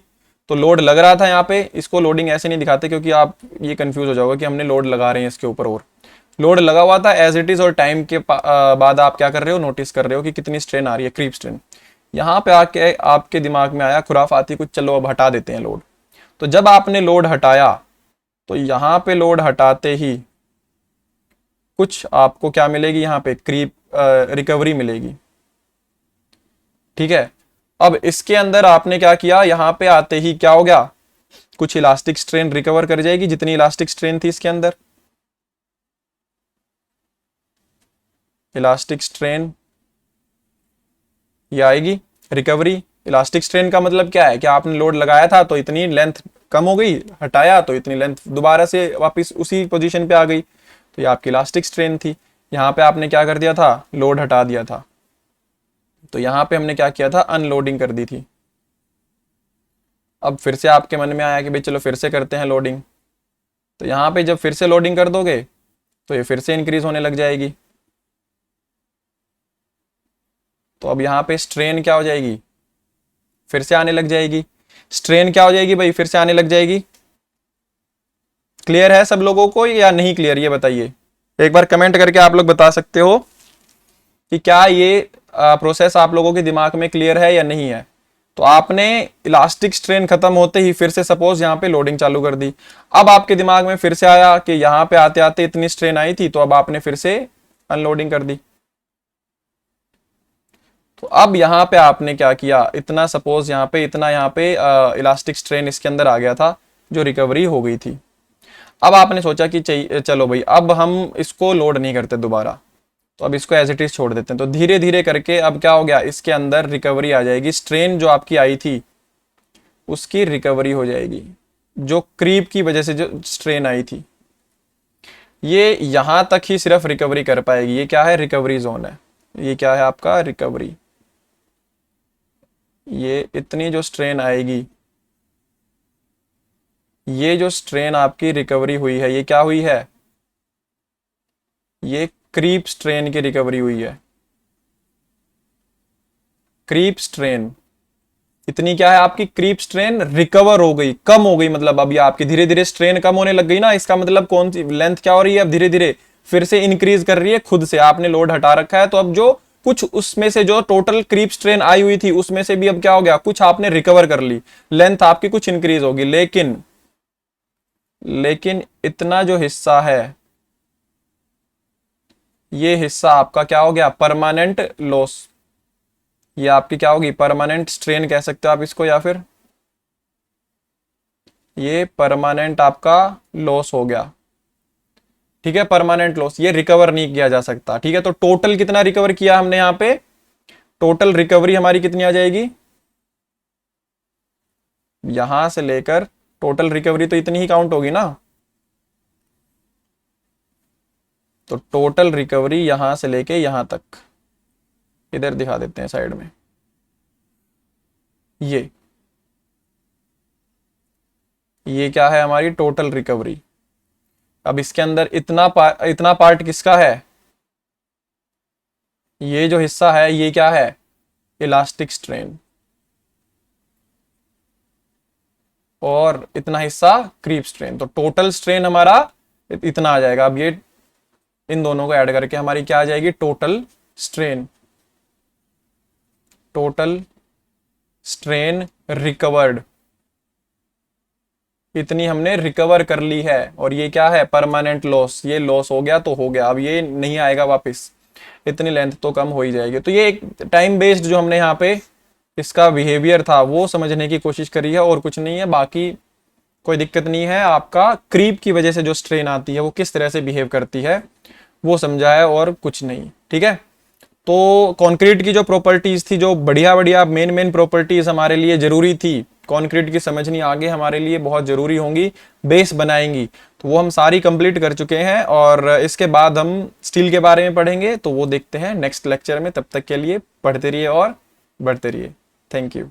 तो लोड लग रहा था यहाँ पे। इसको लोडिंग ऐसे नहीं दिखाते क्योंकि आप ये कंफ्यूज हो जाओगे कि हमने लोड लगा रहे हैं इसके ऊपर, और लोड लगा हुआ था एज इट इज। और टाइम के बाद आप क्या कर रहे हो, नोटिस कर रहे हो कि कितनी स्ट्रेन आ रही है, क्रीप स्ट्रेन। यहाँ पे आके आपके दिमाग में आया खुराफाती कुछ, चलो अब हटा देते हैं लोड। तो जब आपने लोड हटाया तो यहाँ पे लोड हटाते ही कुछ आपको क्या मिलेगी, यहाँ पे क्रीप रिकवरी मिलेगी, ठीक है। अब इसके अंदर आपने क्या किया, यहां पे आते ही क्या हो गया, कुछ इलास्टिक स्ट्रेन रिकवर कर जाएगी, जितनी इलास्टिक स्ट्रेन थी इसके अंदर, इलास्टिक स्ट्रेन ये आएगी रिकवरी। इलास्टिक स्ट्रेन का मतलब क्या है कि आपने लोड लगाया था तो इतनी लेंथ कम हो गई, हटाया तो इतनी लेंथ दोबारा से वापस उसी पोजीशन पे आ गई, तो ये आपकी इलास्टिक स्ट्रेन थी। यहाँ पे आपने क्या कर दिया था, लोड हटा दिया था, तो यहाँ पे हमने क्या किया था, अनलोडिंग कर दी थी। अब फिर से आपके मन में आया कि भाई चलो फिर से करते हैं लोडिंग, तो यहाँ पे जब फिर से लोडिंग कर दोगे तो ये फिर से इंक्रीज होने लग जाएगी। तो अब यहाँ पे स्ट्रेन क्या हो जाएगी, फिर से आने लग जाएगी। स्ट्रेन क्या हो जाएगी भाई, फिर से आने लग जाएगी। क्लियर है सब लोगों को या नहीं क्लियर, ये बताइए। एक बार कमेंट करके आप लोग बता सकते हो कि क्या ये प्रोसेस आप लोगों के दिमाग में क्लियर है या नहीं है। तो आपने इलास्टिक स्ट्रेन खत्म होते ही फिर से सपोज यहाँ पे लोडिंग चालू कर दी। अब आपके दिमाग में फिर से आया कि यहाँ पे आते आते इतनी स्ट्रेन आई थी, तो अब आपने फिर से अनलोडिंग कर दी। तो अब यहाँ पे आपने क्या किया, इतना सपोज यहाँ पे इतना यहाँ पे इलास्टिक स्ट्रेन इसके अंदर आ गया था जो रिकवरी हो गई थी। अब आपने सोचा कि चलो भाई अब हम इसको लोड नहीं करते दोबारा, तो अब इसको एज इट इज छोड़ देते हैं। तो धीरे धीरे करके अब क्या हो गया, इसके अंदर रिकवरी आ जाएगी। स्ट्रेन जो आपकी आई थी उसकी रिकवरी हो जाएगी, जो क्रीप की वजह से जो स्ट्रेन आई थी, ये यहां तक ही सिर्फ रिकवरी कर पाएगी। ये क्या है, रिकवरी जोन है। ये क्या है आपका, रिकवरी। ये इतनी जो स्ट्रेन आएगी, ये जो स्ट्रेन आपकी रिकवरी हुई है, ये क्या हुई है, ये क्रीप स्ट्रेन की रिकवरी हुई है। क्रीप स्ट्रेन इतनी क्या है आपकी, क्रीप स्ट्रेन रिकवर हो गई, कम हो गई। मतलब अब ये आपकी धीरे धीरे स्ट्रेन कम होने लग गई ना, इसका मतलब कौन सी लेंथ क्या हो रही है, अब धीरे धीरे फिर से इंक्रीज कर रही है खुद से। आपने लोड हटा रखा है, तो अब जो कुछ उसमें से जो टोटल क्रीप स्ट्रेन आई हुई थी उसमें से भी अब क्या हो गया, कुछ आपने रिकवर कर ली, लेंथ आपकी कुछ इंक्रीज होगी। लेकिन इतना जो हिस्सा है, ये हिस्सा आपका क्या हो गया, परमानेंट लॉस। ये आपकी क्या होगी, परमानेंट स्ट्रेन कह सकते हो आप इसको, या फिर ये परमानेंट आपका लॉस हो गया। ठीक है, परमानेंट लॉस, ये रिकवर नहीं किया जा सकता। ठीक है, तो टोटल कितना रिकवर किया हमने यहाँ पे, टोटल रिकवरी हमारी कितनी आ जाएगी, यहां से लेकर टोटल रिकवरी तो इतनी ही काउंट होगी ना। तो टोटल रिकवरी यहां से लेके यहां तक, इधर दिखा देते हैं साइड में, ये क्या है हमारी टोटल रिकवरी। अब इसके अंदर इतना पार्ट किसका है, ये जो हिस्सा है ये क्या है, इलास्टिक स्ट्रेन, और इतना हिस्सा क्रीप स्ट्रेन। तो टोटल स्ट्रेन हमारा इतना आ जाएगा। अब ये इन दोनों को ऐड करके हमारी क्या आ जाएगी, total strain. Total strain recovered, इतनी हमने रिकवर कर ली है। और ये क्या है, परमानेंट लॉस, ये लॉस हो गया तो हो गया, अब ये नहीं आएगा वापस, इतनी लेंथ तो कम हो ही जाएगी। तो ये एक टाइम बेस्ड जो हमने यहाँ पे इसका बिहेवियर था वो समझने की कोशिश करी है, और कुछ नहीं है। बाकी कोई दिक्कत नहीं है, आपका क्रीप की वजह से जो स्ट्रेन आती है वो किस तरह से बिहेव करती है वो समझा है, और कुछ नहीं। ठीक है, तो कंक्रीट की जो प्रॉपर्टीज थी, जो बढ़िया बढ़िया मेन प्रॉपर्टीज हमारे लिए जरूरी थी कंक्रीट की समझनी, आगे हमारे लिए बहुत जरूरी होंगी, बेस बनाएंगी, तो वो हम सारी कंप्लीट कर चुके हैं। और इसके बाद हम स्टील के बारे में पढ़ेंगे, तो वो देखते हैं नेक्स्ट लेक्चर में। तब तक के लिए पढ़ते रहिए और बढ़ते रहिए। Thank you.